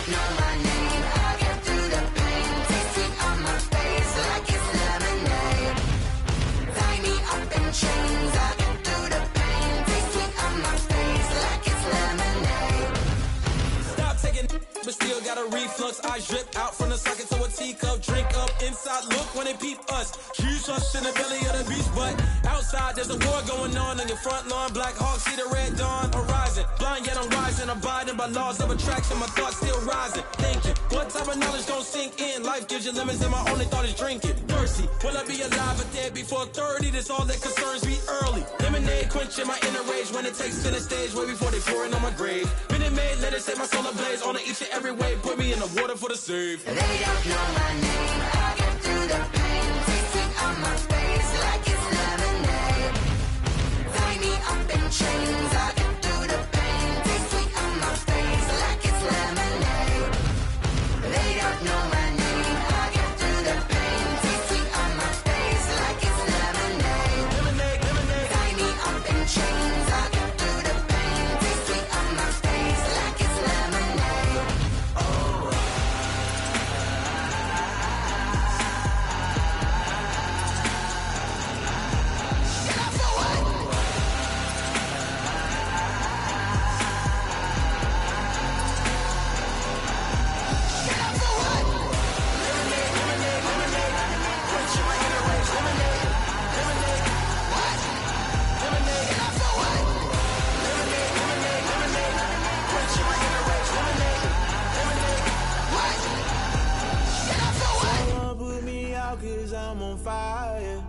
don't know my name. I get through the pain, taste it on my face like it's lemonade. Tie me up in chains, I get through the pain, taste it on my face like it's lemonade. Stop taking, but still got a reflux. Eyes drip out from the socket to a teacup. Drink up inside, look when they peep us. Huge us in the belly of the beast, but outside there's a war going on your front lawn. Black Hawk see the red dawn horizon. Blind yet I'm rising, abiding by laws of attraction. My thoughts still rising. Thinking, what type of knowledge gon' sink in? Life gives you lemons and my only thought is drinking. Thirsty, will I be alive or dead before 30? That's all that concerns me early. Lemonade quenching my inner rage when it takes center stage way before they pour it on my grave. Minute Maid, let it set my soul ablaze. On each and every way, put me in the water for the save. They don't know my name. I get through the pain, taste it on my face like it's lemonade. Tie me up in chains, I get through the pain, taste it on my face like it's lemonade. They don't know my name. I get through the pain, taste it on my face like it's lemonade. Lemonade. Tie me up in chains, I get through the pain, taste it on my face like it's lemonade. Someone put me out 'cause I'm on fire.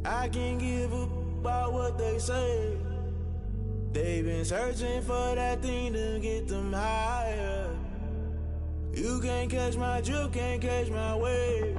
I can't give a about what they say. They've been searching for that thing to get them higher. You can't catch my drift, can't catch my wave.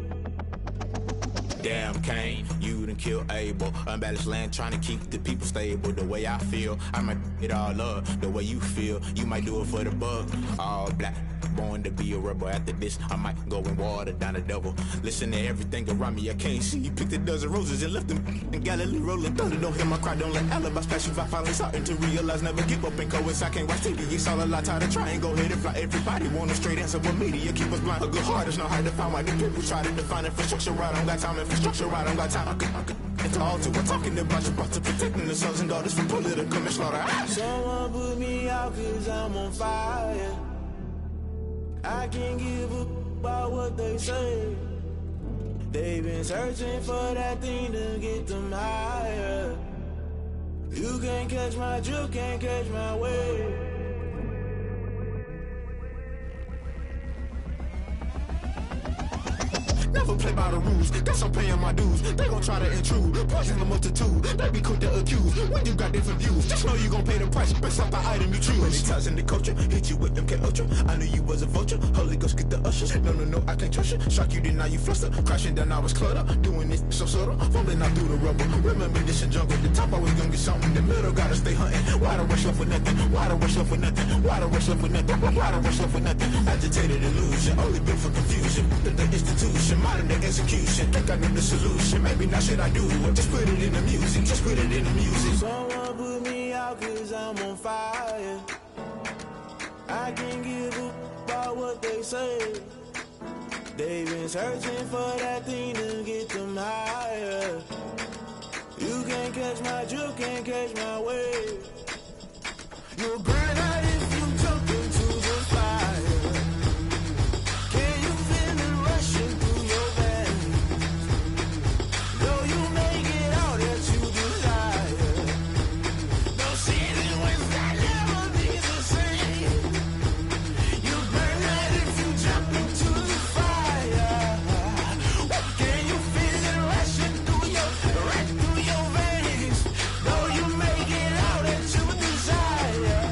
Damn Kane, you done killed Abel. Unbalanced land trying to keep the people stable. The way I feel, I might it all up. The way you feel, you might do it for the buck. All black, born to be a rebel. After this, I might go and water down the devil. Listen to everything around me, I can't see. Picked a dozen roses and left them in Galilee rolling thunder. Don't hear my cry, don't let alibis pass you by. Finally starting to realize, never give up and coincide. Can't watch TV, it's all a lot. Tired of trying, go ahead and fly. Everybody want a straight answer, but media keep us blind. A good heart is not hard to find. Why the people try to define infrastructure right? I don't got time, infrastructure right, I don't got time. It's all to we're talking about you, about to protecting the sons and daughters from political manslaughter. Someone put me out 'cause I'm on fire. I can't give a about what they say. They've been searching for that thing to get them higher. You can't catch my drift, can't catch my wave. Never play by the rules, guess I'm paying my dues. They gon' try to intrude, poison the multitude. They be quick to accuse when you got different views. Just know you gon' pay the price based off the item you choose. Many times in the culture, hit you with them Ultra. I knew you was a vulture, Holy Ghost get the ushers. No, I can't trust you. Shock you, then now you fluster. Crashing down, I was cluttered. Doing this so subtle, falling out through the rubble. Remember this in jungle, the top I was gonna get something. The middle gotta stay hunting. Why the rush left for nothing? Why the rush left for nothing? Why the rush left for nothing? Why the rush left for nothing? Agitated illusion, only built for confusion. The institution, modern day execution. Think I know the solution. Maybe now should I do it? Just put it in the music. Just put it in the music. Someone put me out 'cause I'm on fire. I can't give a about what they say. They've been searching for that thing to get them higher. You can't catch my drift, can't catch my wave. You'll burn out if you jump into the fire. Can you feel it rushing through your veins? Though you make it all that you desire. No season when that never be the same. You burn out if you jump into the fire. Can you feel it rushing through your veins? Though you make it all that you desire.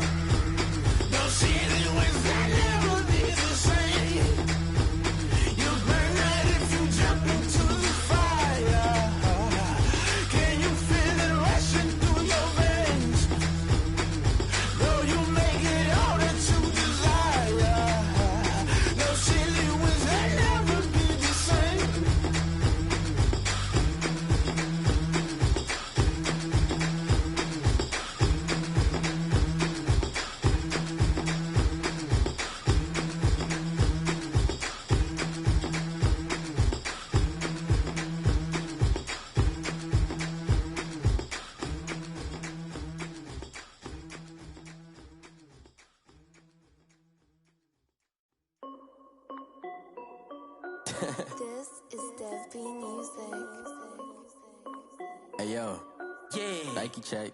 This is Dev B Music. Hey yo, yeah, Nike check.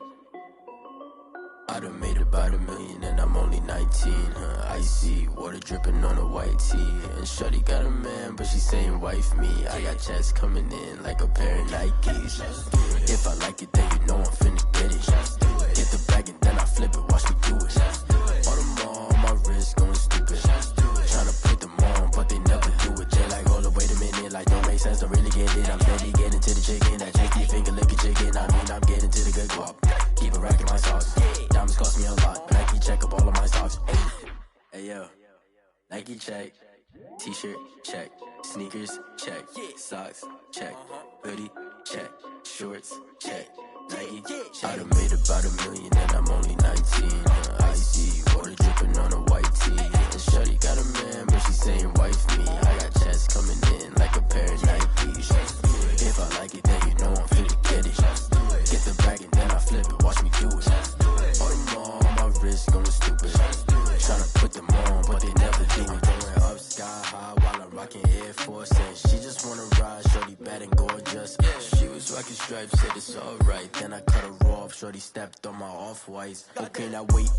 I done made about $1 million and I'm only 19. Icy water dripping on a white tee. And shorty got a man, but she saying wife me. I got checks coming in like a pair of Nikes. If I like it, then you know I'm finna get it. Get the bag and then I flip it, watch me do it. All them on my wrist going stupid. Tryna put them on, but they never do it. They like, hold up, wait a minute, like don't make sense, don't really get it. I'm steady getting to the chicken, that chicky finger licking chicken. I mean, I'm getting to the good guap. Keep a rack in my socks. Diamonds cost me a lot. Nike check up all of my stocks. Hey yo, Nike check. T-shirt check. Sneakers check. Socks check. Hoodie check. Shorts check. Nike. I done made about $1 million and I'm only 19. Icy water dripping on a white tee. And shorty got a man, but she saying wife me. I got checks coming in like a pair of Nikes. If I like it, then you know I'm finna get it. Get the bag and then I flip it, watch me do it. All them on my wrist going stupid. Tryna put them on, but they never do it. Going up sky high while I'm rocking Air Force. And she just wanna ride, shorty bad and gorgeous. She was rocking stripes, said it's alright. Then I cut her off, shorty stepped on my off-whites. Okay, now wait.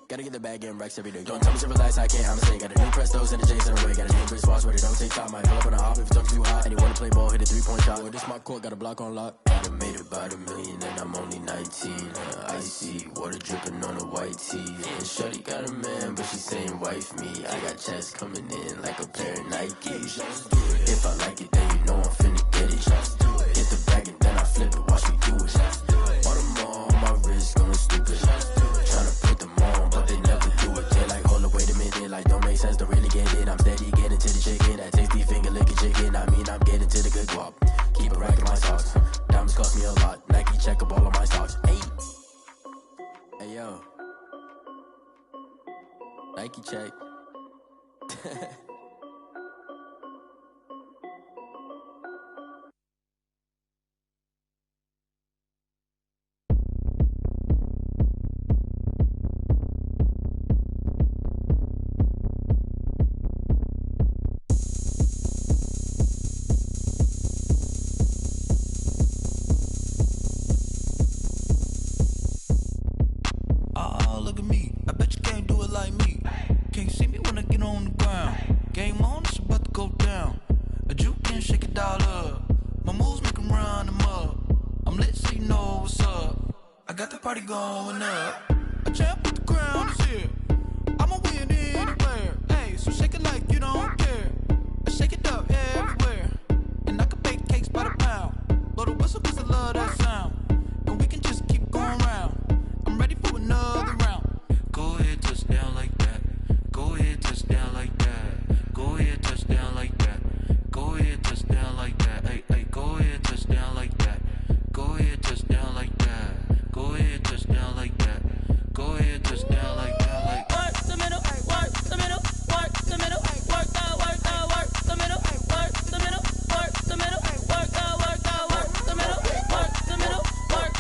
Gotta get the bag and racks every day. Don't tell me to relax, I can't, I'ma say. Got a new Prestos and a J's in a way. Got a new wristwatch, but it don't take time. I pull up on a hop if it's talking too hot. And you wanna play ball, hit a 3-point shot. Boy, this my court, got a block on lock. I done made about $1 million and I'm only 19. Icy water dripping on a white tee. And shorty got a man, but she saying wife me. I got checks coming in like a pair of Nikes. If I like it, then you know I'm finna get it. Get the bag and then I flip it, watch me do it. All them on my wrist going stupid. Tryna put them on, but they never do it. They like, hold up, wait a minute, like don't make sense, don't really get it. I'm steady getting to the chicken, that tasty finger licking chicken. I mean, I'm getting to the good guap. Keep a rack in my socks. Diamonds cost me a lot. Nike check up all of my stocks. Hey yo, Nike check. Look at me, I bet you can't do it like me. Can't see me when I get on the ground. Game on, it's about to go down. A juke can shake it all up. My moves make them run them up. I'm lit so you know what's up. I got the party going up. A champ with the crown is here. I'ma win anywhere. Hey, so shake it like you don't care. I shake it up everywhere. And I can bake cakes by the pound. Blow the whistle cause I love that sound. And we can just keep going round. I'm ready for another round. Go ahead, touch down like that. Go ahead, touch down like that. Go ahead, touch down like that. Go ahead, touch down like that. Hey, go ahead, touch down like that. Go ahead, touch down like that. Go ahead, touch down like that. Go ahead, touch down like that. Like work the middle, work the middle, work the middle, work the middle, work the middle, work the middle, work the middle, work the middle, work the middle, work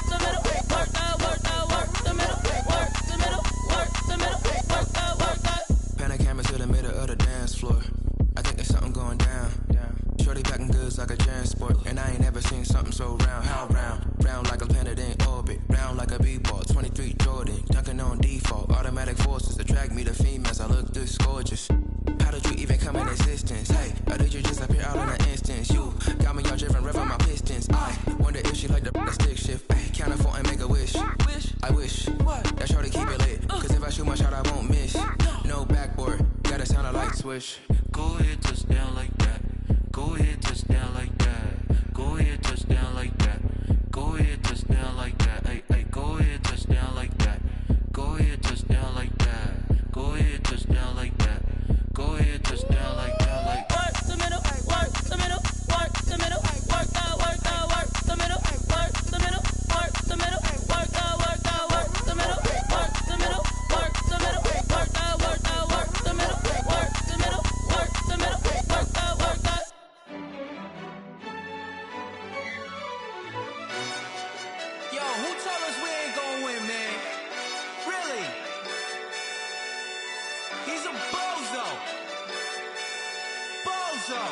the middle, work the middle, work the middle, work the middle, work the. Pan a camera to the middle of the dance floor. I think there's something going down. Shorty packing goods like a transport, and I ain't never seen something so round. How round? Round like a planet in orbit, round like a b-ball. 23 Jordan, dunking on default. Automatic forces attract me to females. I look this gorgeous. How did you even come in existence? Hey, or did you just appear out in an instance? You got me all driven, revving my pistons. I wonder if she like the stick shift. Hey, count it 4 and make a wish. I wish that shorty keep it lit. Cause if I shoot my shot, I won't miss. No backboard, gotta sound a light switch. Go ahead, touch down like that. Go ahead, touch down like that. Go ahead, touch down like that. Go ahead, touch down like that. Hey, go ahead, touch down like that. Go ahead, touch down like that. Go ahead, touch down like that. Go ahead, touch down like that. Like work the middle, work the middle, work the middle, work the middle, work the middle, work the middle, work the middle, work the middle, work the middle, work the middle, work the middle, work the middle, work the middle, work the. Yo, who told us we ain't gonna win, man? Really? He's a bozo. Bozo.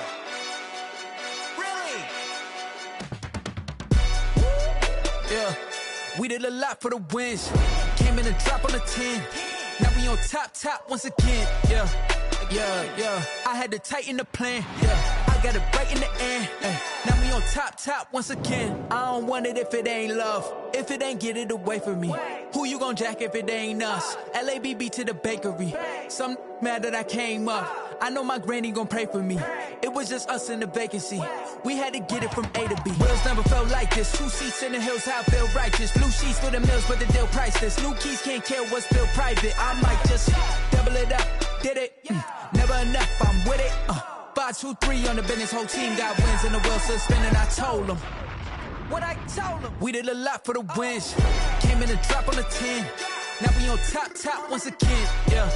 yeah. We did a lot for the wins. Came in a drop on the 10. Now we on top once again, yeah. I had to tighten the plan, yeah. I got it right in the end, now we on top once again. I don't want it if it ain't love. If it ain't, get it away from me. Who you gon' jack if it ain't us? LABB to the bakery. Some mad that I came up. I know my granny gon' pray for me. It was just us in the vacancy. We had to get it from A to B. Wheels never felt like this. 2 seats in the hills, how I feel righteous. Blue sheets for the mills, but the deal priceless. New keys can't care what's still private. I might just double it up. Did it? Never enough, I'm with it. 5, 2, 3 on the business. Whole team got wins and the wheels still spinning. I told them what I told them. We did a lot for the wins. Came in a drop on the 10. Now we on top once again, yeah.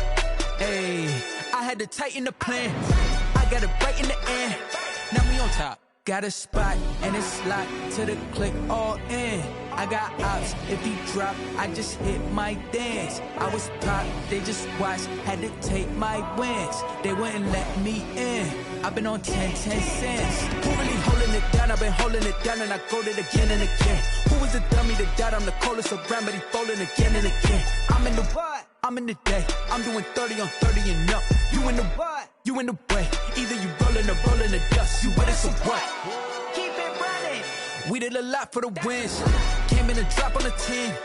Hey, I had to tighten the plan. I got it right in the end. Now we on top. Got a spot and it's locked to the click all in. I got ops, if he drop, I just hit my dance. I was pop, they just watched, had to take my wins. They wouldn't let me in. I've been on 10 cents. Who really holding it down? I've been holding it down and I go it again and again. Who was the dummy that died? I'm the coldest around, but he folding again and again. I'm in the what? I'm in the day. I'm doing 30 on 30 and up. You in the what? You in the way. Either you rolling or rolling the dust. You with it, so what? Keep it running. We did a lot for the wins. Came in a drop on the 10.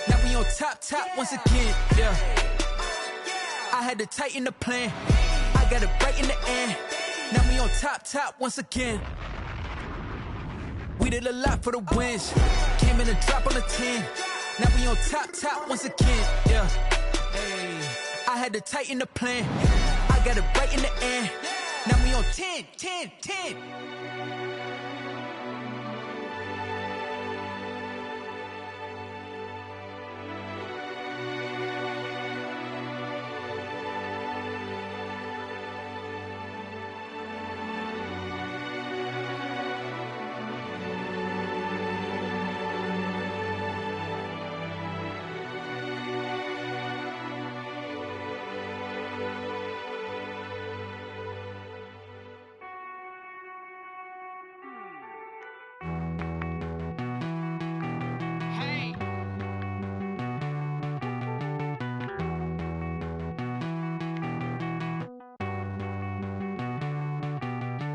Now we on top once again, yeah. I had to tighten the plan. I got it right in the end. Now we on top once again. We did a lot for the wins. Came in a drop on the 10. Now we on top once again, yeah. Hey, I had to tighten the plan. I got it right in the end. Now we on 10.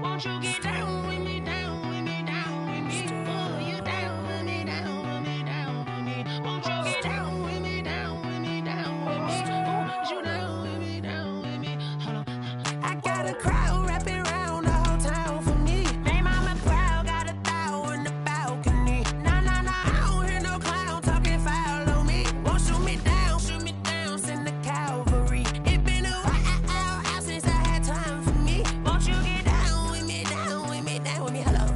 Won't you get down with me, down with me, down with me? Oh, you down with me, down with me, down with me. Won't you get down with me, down with me, down with me? Oh, you down with me, down with me? Hold on. I got a crowd wrapping around the whole town for me. Name on my crowd, got a thou in the balcony. Nah, I don't hear no clown talking foul on me. Won't shoot me down, send the cavalry. It been a while since I had time for me. Won't you get down with me, hello.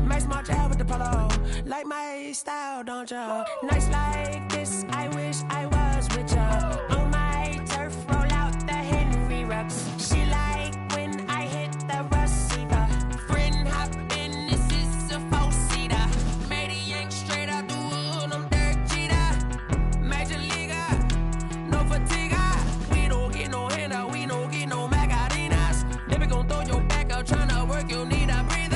My small child with the polo. Like my style, don't ya? Nights like this, I wish I was with ya. On my turf, roll out the Henry Rux. She like when I hit the receiver. Friend hop in, this is a four-seater. Made a yank straight out the wood, I'm Derek Jeter. Major leaguer, no fatigue. We don't get no handout, we don't get no Macarinas. Never gon' throw your back out, tryna work, you need a breather.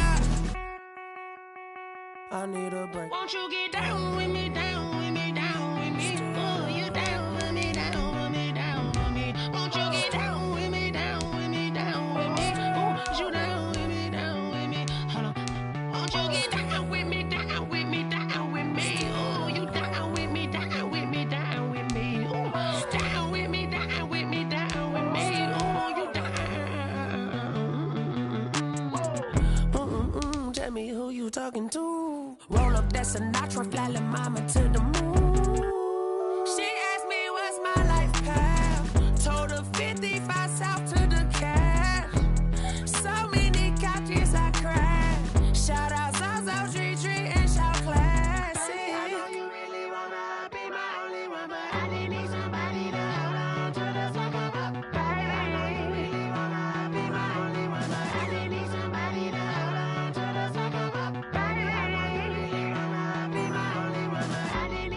I need a break. Won't you get down with me, down with me, down with me? Oh, you down with me, down with me, down with me. Won't you get down with me, down with me, down with me? Oh, you down with me, down with me? Hold on. Won't you get down with me, down with me, down with me? Oh, you down with me, down with me, down with me? Oh, down with me, down with me, down with me? Oh, you down. Tell me who you talking to. Roll up that Sinatra, fly la mama to the moon. She asked me what's my life path. Told her 55 south to the cash. So many couches I crashed. Shout out Zazo, Tree, and shout classic. I know you really wanna be my only one, but I didn't need somebody to hold on to the second up. Baby, I know you really wanna be my only one, but I didn't need somebody to hold on to the second up. Baby, I know you really wanna be my only one, but I didn't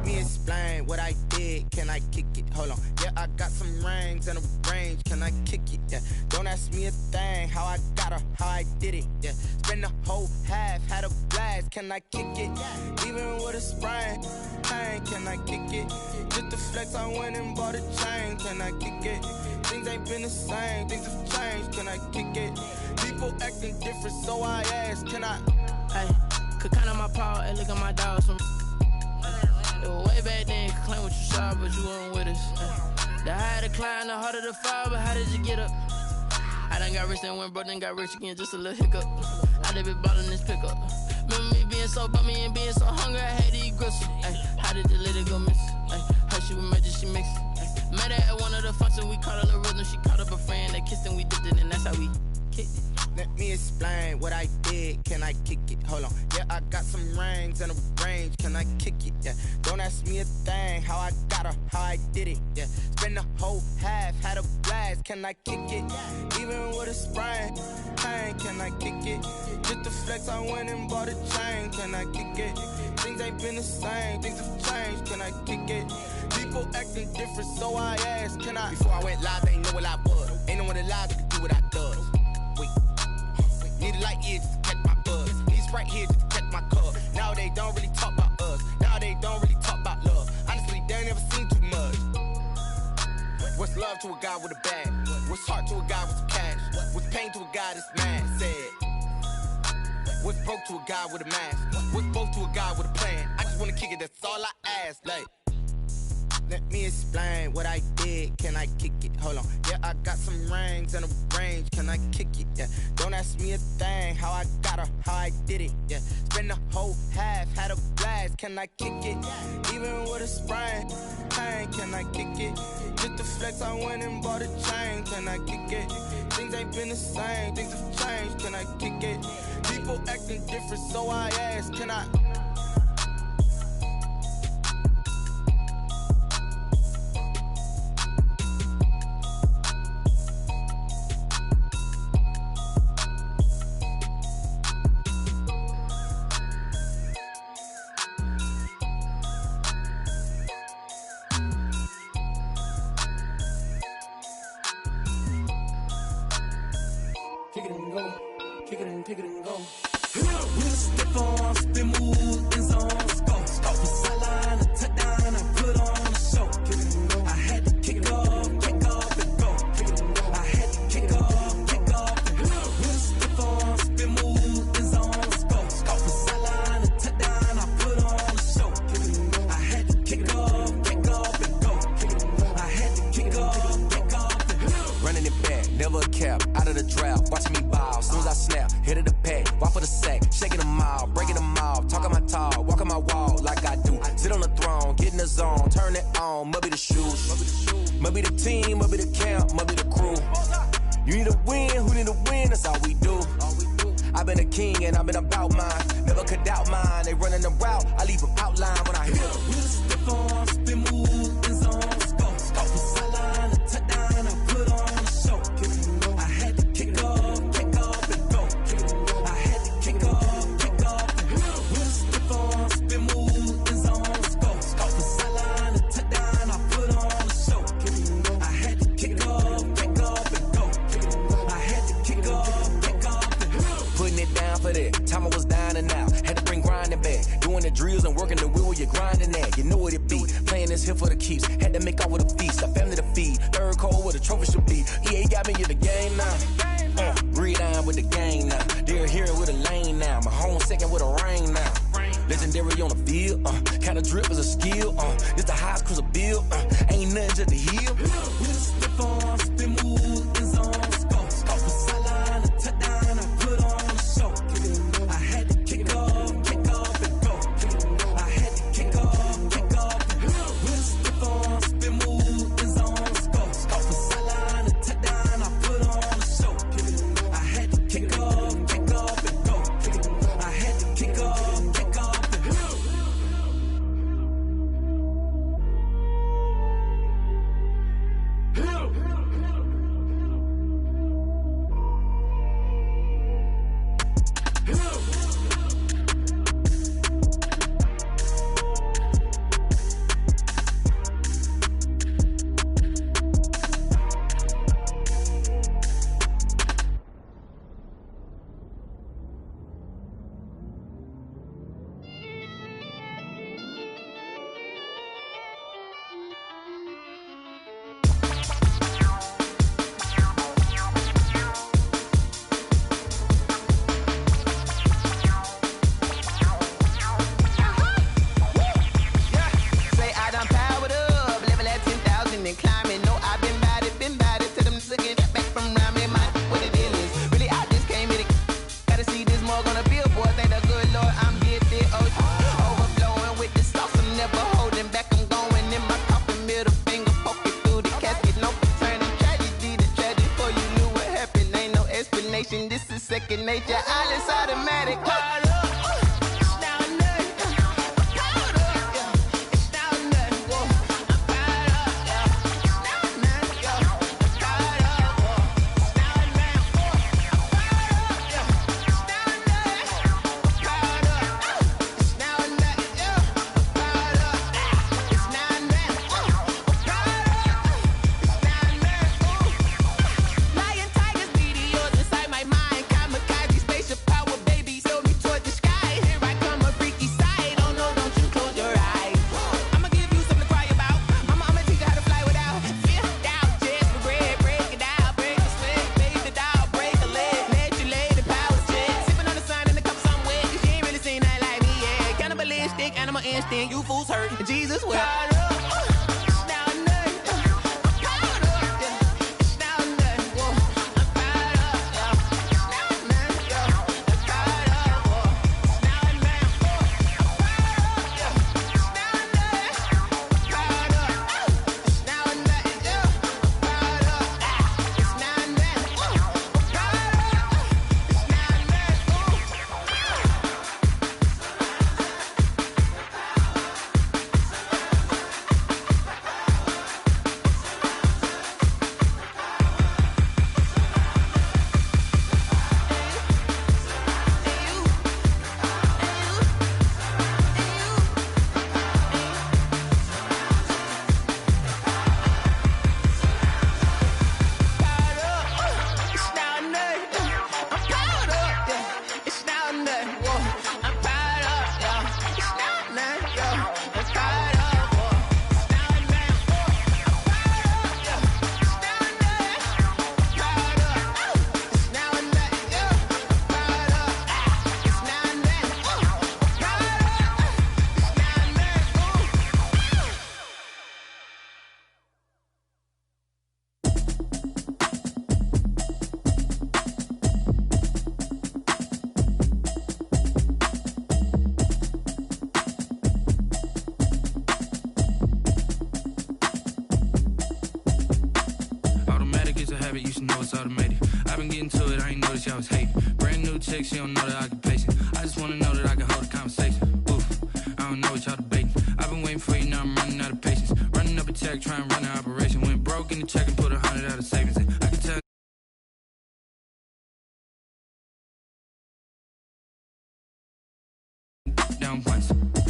me explain what I did. Can I kick it? Hold on. Yeah, I got some rings and a range. Can I kick it? Yeah. Don't ask me a thing. How I got her, how I did it. Yeah. Spend the whole half, had a blast. Can I kick it? Even with a sprain. Pain, can I kick it? Just the flex, I went and bought a chain. Can I kick it? Things ain't been the same. Things have changed. Can I kick it? People acting different, so I ask. Can I? Hey, could count on my paw and look at my dogs. It was way back then, could claim what you saw, but you weren't with us. The higher the climb, the harder the fall, but how did you get up? I done got rich and went broke, then got rich again, just a little hiccup. I done been ballin' this pickup. Remember me being so bummy and being so hungry, I had to eat gristle. How did the lady go miss? How she was magic, she mixed. Met her at one of the functions, we caught her rhythm, she caught up a friend, they kissed and we dipped it, and that's how we kicked it. Let me explain what I did. Can I kick it? Hold on. Yeah, I got some rings and a range. Can I kick it? Yeah. Don't ask me a thing. How I got her, how I did it. Yeah. Spend the whole half, had a blast. Can I kick it? Even with a sprain. Pain, can I kick it? Just the flex, I went and bought a chain. Can I kick it? Things ain't been the same. Things have changed. Can I kick it? People acting different, so I ask. Can I? Before I went live, they ain't know what I was. Ain't no one alive that could do what I does. Wait. Need a light here just to catch my buzz. Need Sprite here just to catch my cup. Now they don't really talk about us. Now they don't really talk about love. Honestly, they ain't never seen too much. What's love to a guy with a bag? What's heart to a guy with some cash? What's pain to a guy that's mad? Said. What's broke to a guy with a mask? What's both to a guy with a plan? I just wanna kick it, that's all I ask. Like, let me explain what I did. Can I kick it? Hold on. Yeah, I got some rings and a range. Can I kick it? Yeah. Don't ask me a thing. How I got her, how I did it. Yeah. Spend the whole half, had a blast. Can I kick it? Even with a sprain. Pain, can I kick it? Just the flex, I went and bought a chain. Can I kick it? Things ain't been the same. Things have changed. Can I kick it? People acting different, so I ask. Can I? Kick it and go. With a stiff on, spin move, in zone, go. From sideline to touchdown, I put on a show. I had to kick off and go. I had to kick off and go. With a stiff on, spin move, in zone, go. From sideline to touchdown, I put on a show. I had to kick off and go. I had to kick off and go. Running it back, never a cap, out of the drought, watching me ball. Soon as I snap, hit of the pack, walk for the sack, shaking them all, breaking them off, talking my talk, walking my wall like I do. Sit on the throne, get in the zone, turn it on, must be the shoes, must be the team, must be the camp, must be the crew. You need a win, who need a win, that's all we do. I've been a king and I've been about mine, never could doubt mine. They running the route, I leave them outline when I hit them. With a stiff on, spin move, in zone, go. From sideline to touchdown, I put on a show. I had to kick off and go. I had to kick off and go. With a stiff on, spin move, in zone, go. From sideline to touchdown, I put on a show. I had to kick off and go. I had to kick off and go. Putting it down for that, time I was down and out, had to bring grinding back, doing the drills and working the wheel where you're grinding at, you know what it be, playing this here for the keeps, had to make out with a feast, a family to feed, third cold where the trophy should be, EA got me in the game now, breathe on with the game now, they're hearing with a lane now, my home second with a rain now, legendary on the field, kinda drip is a skill, it's the highest cruiser bill, ain't nothing just to heal. With a stiff on, spin move, in zone, go. From sideline to touchdown, I put on a show. I had to kick off and go. I had to kick off and go. With a stiff on, spin move, in zone, go. From sideline to touchdown, I put on a show. I had to kick off and go. I had to kick off and go. second nature. All is automatic. You fools hurt. Jesus will. You should know it's automated. I've been getting to it, I ain't noticed y'all was hating. Brand new chick, she don't know the occupation. I just wanna know that I can hold a conversation. Oof, I don't know what y'all debating. I've been waiting for you, now I'm running out of patience. Running up a check, trying to run an operation. Went broke in the check and put 100 out of savings in. I can tell. Down once,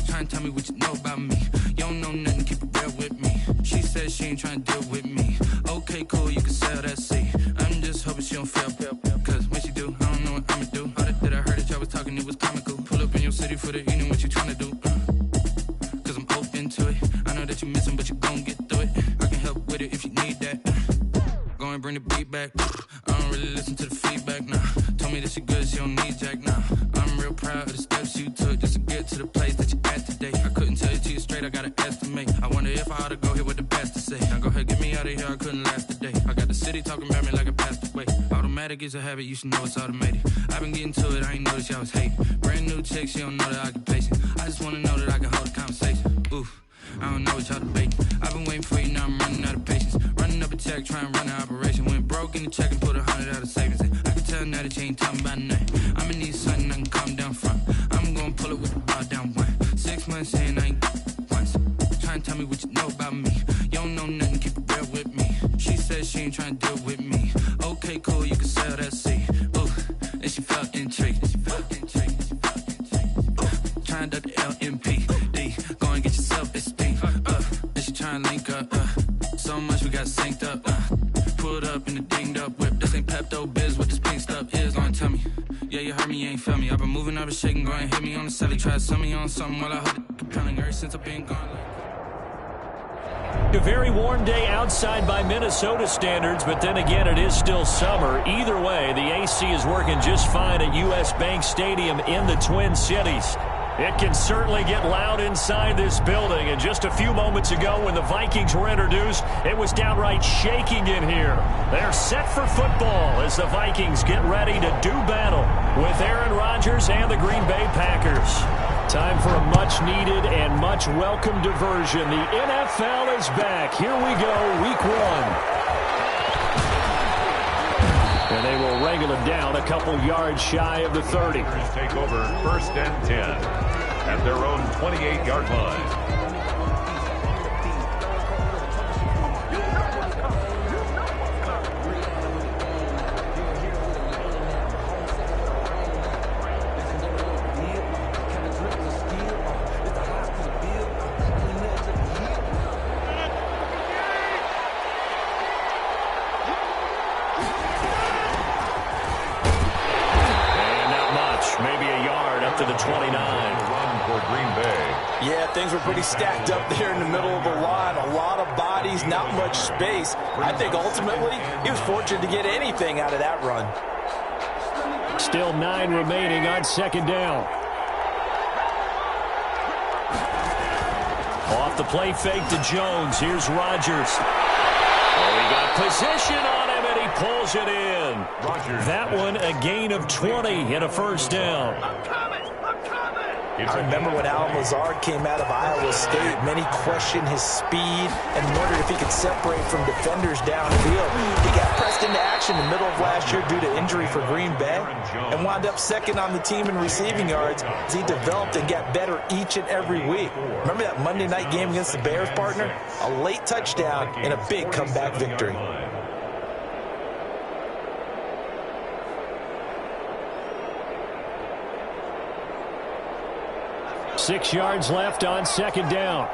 trying to tell me what you know about me. You don't know nothing, keep it real with me. She said she ain't trying to deal with me. Okay, cool, you can sell that seat. I'm just hoping she don't fail. Cause when she do, I don't know what I'ma do. All that I heard that y'all was talking, it was comical. Pull up in your city for the evening, what you trying to do? Cause I'm open to it. I know that you missing, but you gon' get through it. I can help with it if you need that. Go and bring the beat back. I don't really listen to the feedback, nah. Told me that she good, she don't need jack, nah. I'm real proud of the steps you took just to get to the place that you at today. I couldn't tell you to you straight, I gotta estimate. I wonder if I ought to go here with the best to say. Now go ahead, get me out of here, I couldn't last a day. I got the city talking about me like I passed away. Automatic is a habit, you should know it's automated. I've been getting to it, I ain't noticed y'all was hating. Brand new chick, she don't know the occupation. I just wanna know that I can hold a conversation. Oof, I don't know what y'all debating. I've been waiting for you, now I'm running out of patience. Running up a check, trying to run an operation. Went broke in the check and put 100 out of savings in. I can tell now that you ain't talking about nothing. I'ma need something I can calm down from. I'm gonna pull it with the bar down one. 6 months in, I ain't once. Trying to tell me what you know about me. You don't know nothing, keep it real with me. She said she ain't trying to deal with me. Okay, cool, you can sell that seat. Ooh, and she felt intrigued. Trying to duck the LMPD. Go and get your self-esteem up. And she trying to link up. So much we got synced up. Pulled up in the dinged up whip. This ain't Pepto-Biz, what this pink stuff is. Go and tell me. Yeah, you heard me, you ain't feel me. I've been moving, I've been shaking. Go and hit me on the celly. Try to sell me on something while I hold it compelling. Ever since I've been gone. A very warm day outside by Minnesota standards, but then again, it is still summer. Either way, the AC is working just fine at U.S. Bank Stadium in the Twin Cities. It can certainly get loud inside this building, and just a few moments ago when the Vikings were introduced, it was downright shaking in here. They're set for football as the Vikings get ready to do battle with Aaron Rodgers and the Green Bay Packers. Time for a much-needed and much-welcome diversion. The NFL is back. Here we go, Week 1. And they they will wrangle it down a couple yards shy of the 30. Take over 1st and 10 at their own 28-yard line. To the 29. Run for Green Bay. Yeah, things were pretty stacked up there in the middle of the line. A lot of bodies, not much space. I think ultimately he was fortunate to get anything out of that run. Still 9 remaining on 2nd down. Off the play fake to Jones. Here's Rodgers. Oh, he got position on him, and he pulls it in. Rodgers. That one a gain of 20 and a 1st down. I remember when Alan Lazard came out of Iowa State, many questioned his speed and wondered if he could separate from defenders downfield. He got pressed into action in the middle of last year due to injury for Green Bay and wound up 2nd on the team in receiving yards as he developed and got better each and every week. Remember that Monday night game against the Bears, partner? A late touchdown and a big comeback victory. 6 yards left on 2nd down.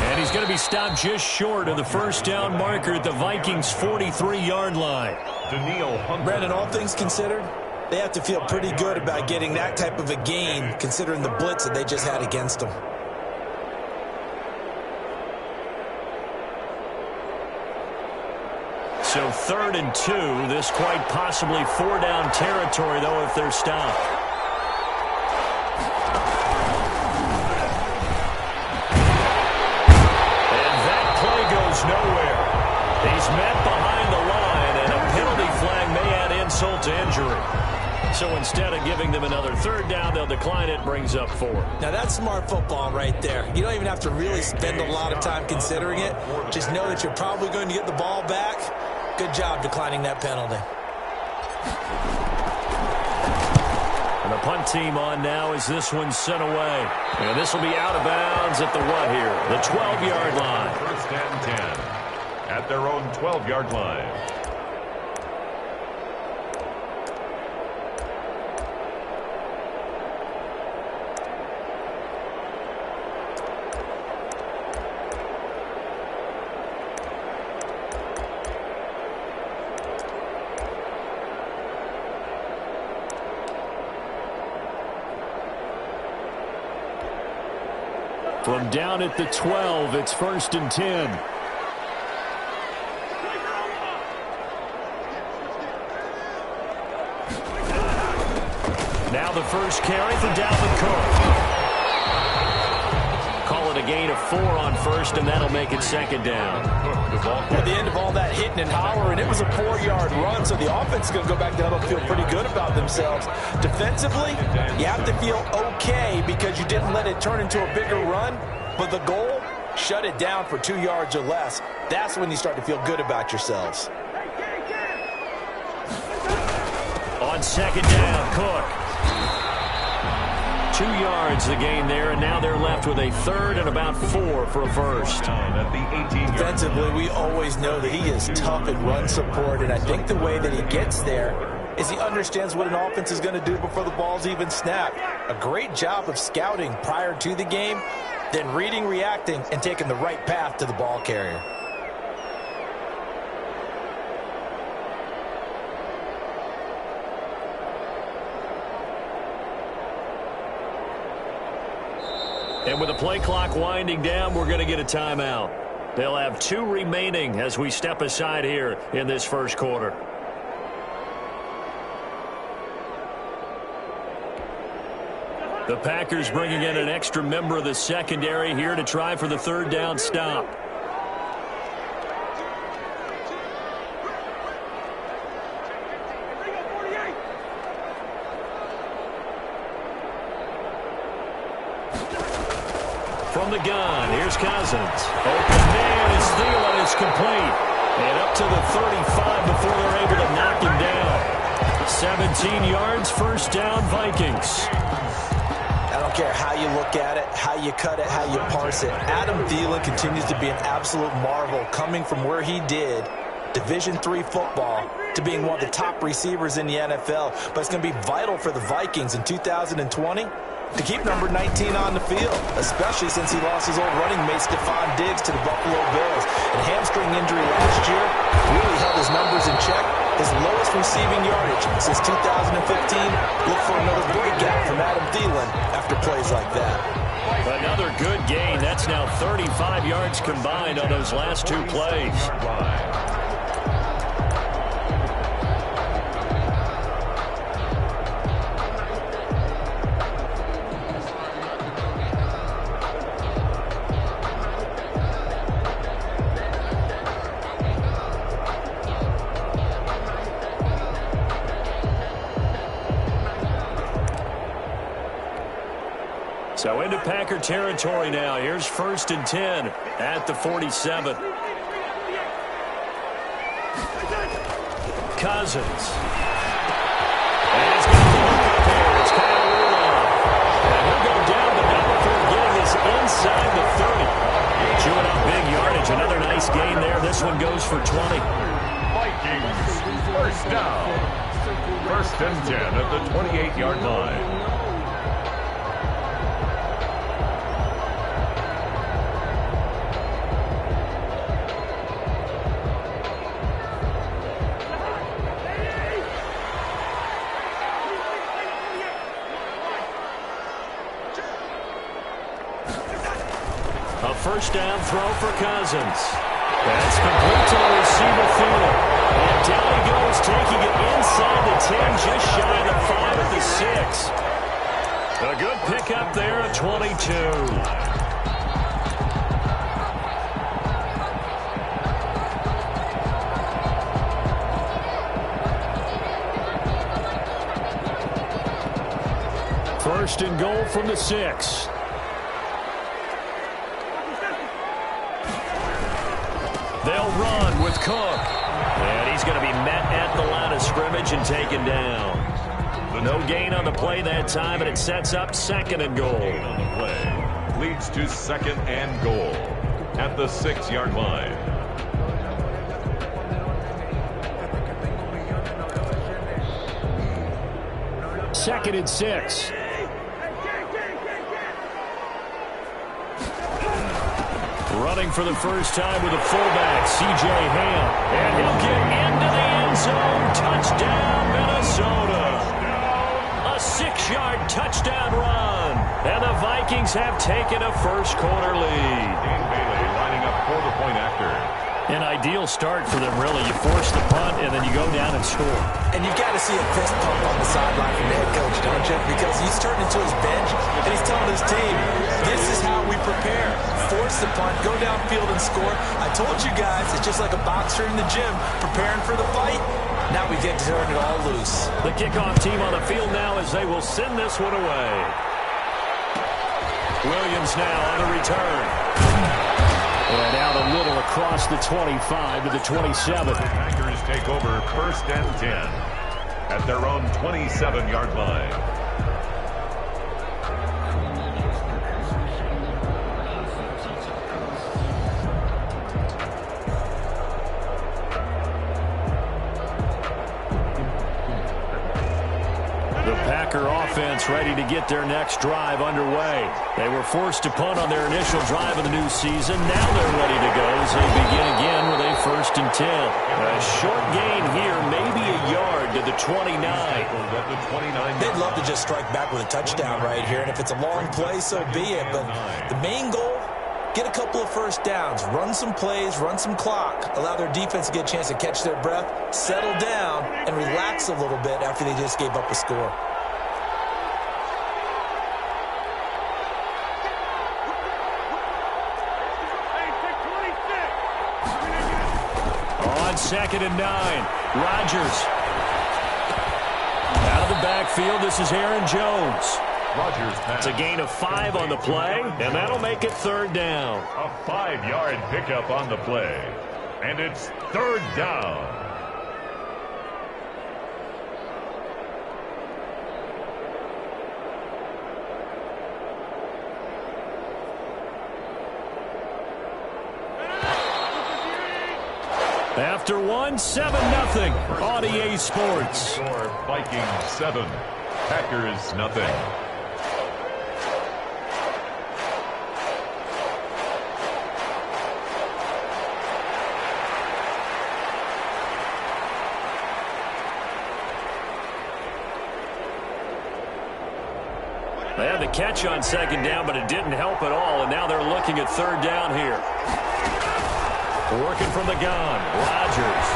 And he's going to be stopped just short of the 1st down marker at the Vikings' 43-yard line. Brandon, all things considered, they have to feel pretty good about getting that type of a gain considering the blitz that they just had against them. So 3rd and 2, this quite possibly 4-down territory, though, if they're stopped. And that play goes nowhere. He's met behind the line, and a penalty flag may add insult to injury. So instead of giving them another 3rd down, they'll decline it, brings up 4. Now that's smart football right there. You don't even have to really spend a lot of time considering it. Just know that you're probably going to get the ball back. Good job declining that penalty. And the punt team on now as this one's sent away. And this will be out of bounds at the what here? The 12-yard line. 1st and 10 at their own 12-yard line. From down at the 12, it's 1st and 10. Now the first carry for Dalvin Cook. Call it a gain of 4 on 1st, and that'll make it 2nd down. At the end of all that hitting and hollering, it was a 4-yard run, so the offense is going to go back down and feel pretty good about themselves. Defensively, you have to feel okay because you didn't let it turn into a bigger run, but the goal, shut it down for 2 yards or less. That's when you start to feel good about yourselves. On 2nd down, Cook. 2 yards the gain there, and now they're left with a 3rd and about 4 for a 1st. Defensively, we always know that he is tough in run support, and I think the way that he gets there is he understands what an offense is going to do before the ball's even snapped. A great job of scouting prior to the game, then reading, reacting, and taking the right path to the ball carrier. And with the play clock winding down, we're going to get a timeout. They'll have 2 remaining as we step aside here in this first quarter. The Packers bringing in an extra member of the secondary here to try for the 3rd down stop. From from the gun. Here's Cousins. Open man is Thielen is complete. And up to the 35 before they're able to knock him down. 17 yards, first down, Vikings. I don't care how you look at it, how you cut it, how you parse it. Adam Thielen continues to be an absolute marvel, coming from where he did, Division III football, to being one of the top receivers in the NFL. But it's going to be vital for the Vikings in 2020 to keep number 19 on the field, especially since he lost his old running mate Stephon Diggs to the Buffalo Bills. And hamstring injury last year really held his numbers in check. His lowest receiving yardage since 2015. Look for another breakout from Adam Thielen after plays like that. Another good gain. That's now 35 yards combined on those last two plays. So into Packer territory now. Here's 1st and 10 at the 47. Cousins. And he's got the look up here. It's Kyle Rudolph. And he'll go down the middle for getting this inside the 30. Chewing up big yardage. Another nice gain there. This one goes for 20. Vikings, first down. 1st and 10 at the 28-yard line. First down throw for Cousins. That's complete to the receiver Thielen. And down he goes, taking it inside the 10, just shy of the 5 at the 6. A good pickup there at 22. First and goal from the 6. They'll run with Cook. And he's going to be met at the line of scrimmage and taken down. No gain on the play that time, and it sets up 2nd and goal. On the play leads to 2nd and goal at the 6-yard line. Second and 6. Running for the first time with a fullback, C.J. Ham. And he'll get into the end zone. Touchdown, Minnesota. A 6-yard touchdown run. And the Vikings have taken a first-quarter lead. Dane Bailey lining up for the point after. An ideal start for them, really. You force the punt, and then you go down and score. And you've got to see a fist pump on the sideline from the head coach, don't you? Because he's turning to his bench, and he's telling his team, this is how we prepare. Force the punt, go downfield and score. I told you guys, it's just like a boxer in the gym, preparing for the fight. Now we get to turn it all loose. The kickoff team on the field now as they will send this one away. Williams now on the return. And out a little across the 25 to the 27. The Packers take over 1st and 10 at their own 27-yard line. Packer offense ready to get their next drive underway. They were forced to punt on their initial drive of the new season. Now they're ready to go as they begin again with a 1st and 10. A short gain here, maybe a yard to the 29. They'd love to just strike back with a touchdown right here, and if it's a long play, so be it. But the main goal, get a couple of first downs, run some plays, run some clock, allow their defense to get a chance to catch their breath, settle down, and relax a little bit after they just gave up a score. On 2nd and 9, Rodgers. Out of the backfield, this is Aaron Jones. It's a gain of 5 on the play, and that'll make it third down. A 5-yard pickup on the play, and it's third down. After one, 7-0 on EA Sports. Score Vikings 7, Packers nothing. They had the catch on second down, but it didn't help at all, and now they're looking at third down here. Working from the gun, Rodgers.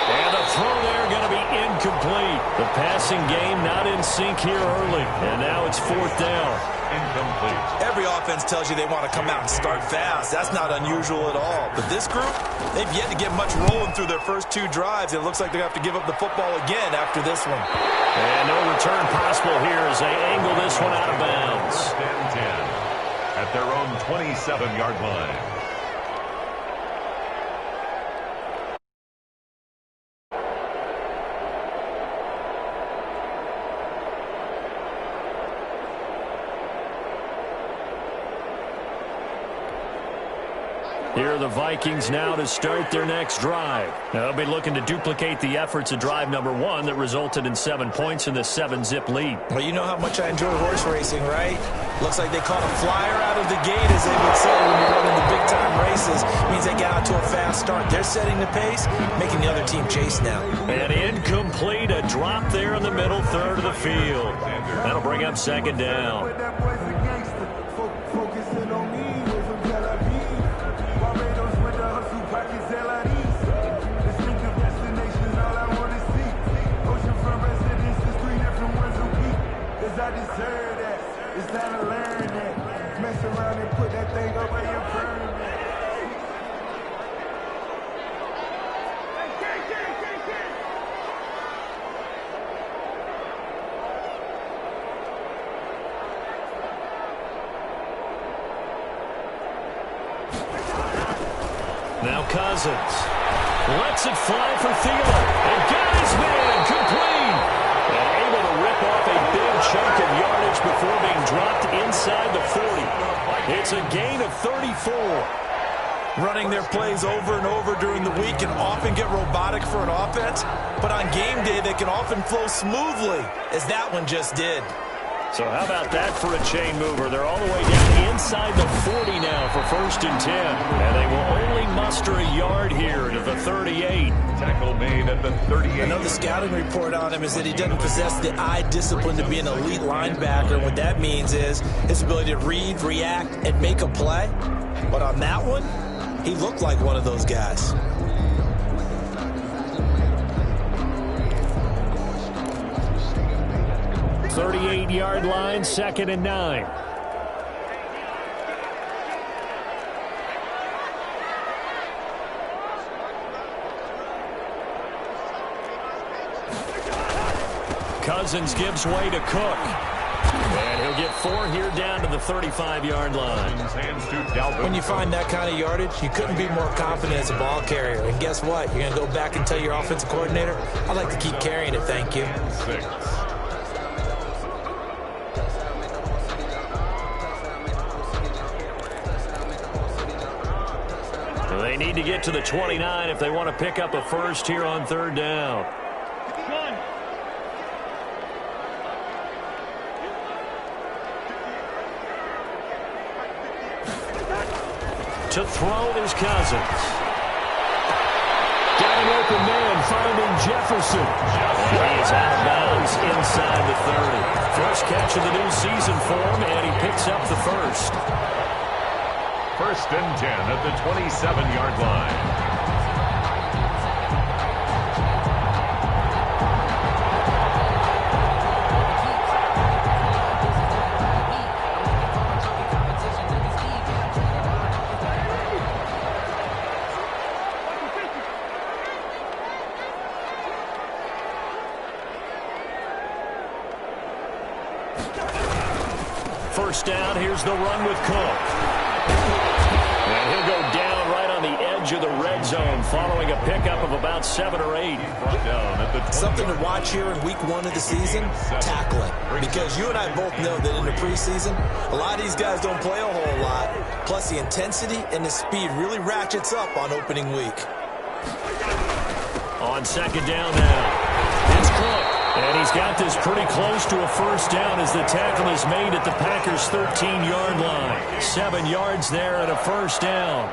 And the throw there going to be incomplete. The passing game not in sync here early, and now it's fourth down. Incomplete. Every offense tells you they want to come out and start fast. That's not unusual at all. But this group, they've yet to get much rolling through their first 2 drives. It looks like they're going to have to give up the football again after this one. And no return possible here as they angle this one out of bounds. 10 at their own 27-yard line. Here are the Vikings now to start their next drive. They'll be looking to duplicate the efforts of drive number 1 that resulted in 7 points in the 7-zip lead. Well, you know how much I enjoy horse racing, right? Looks like they caught a flyer out of the gate, as they would say when you're running the big-time races. It means they get out to a fast start. They're setting the pace, making the other team chase now. And incomplete, a drop there in the middle third of the field. That'll bring up second down. I deserve that. It's time to learn that. Mess around and put that thing up where you burn that. Now Cousins lets it fly for Thielen. And got his man complete. And able to rip off a big chunk of yardage before being dropped inside the 40. It's a gain of 34. Running their plays over and over during the week can often get robotic for an offense, but on game day they can often flow smoothly, as that one just did. So how about that for a chain mover? They're all the way down inside the 40 now for 1st and 10. And they will only muster a yard here to the 38. Tackle made at the 38. Another scouting report on him is that he doesn't possess the eye discipline to be an elite linebacker. What that means is his ability to read, react, and make a play. But on that one, he looked like one of those guys. 38-yard line, 2nd and 9. Cousins gives way to Cook. And he'll get 4 here down to the 35-yard line. When you find that kind of yardage, you couldn't be more confident as a ball carrier. And guess what? You're going to go back and tell your offensive coordinator, I'd like to keep carrying it, thank you. 6. They need to get to the 29 if they want to pick up a first here on 3rd down. To throw is Cousins. Got an open man finding Jefferson. And he is out of bounds inside the 30. First catch of the new season for him, and he picks up the first. 1st and 10 at the 27-yard line. first down. Here's the run with Cook. And he'll go down right on the edge of the red zone following a pickup of about 7 or 8. Something to watch here in week 1 of the season, tackling. Because you and I both know that in the preseason, a lot of these guys don't play a whole lot. Plus the intensity and the speed really ratchets up on opening week. On second down now, it's Cook. And he's got this pretty close to a first down as the tackle is made at the Packers' 13-yard line. 7 yards there and a first down.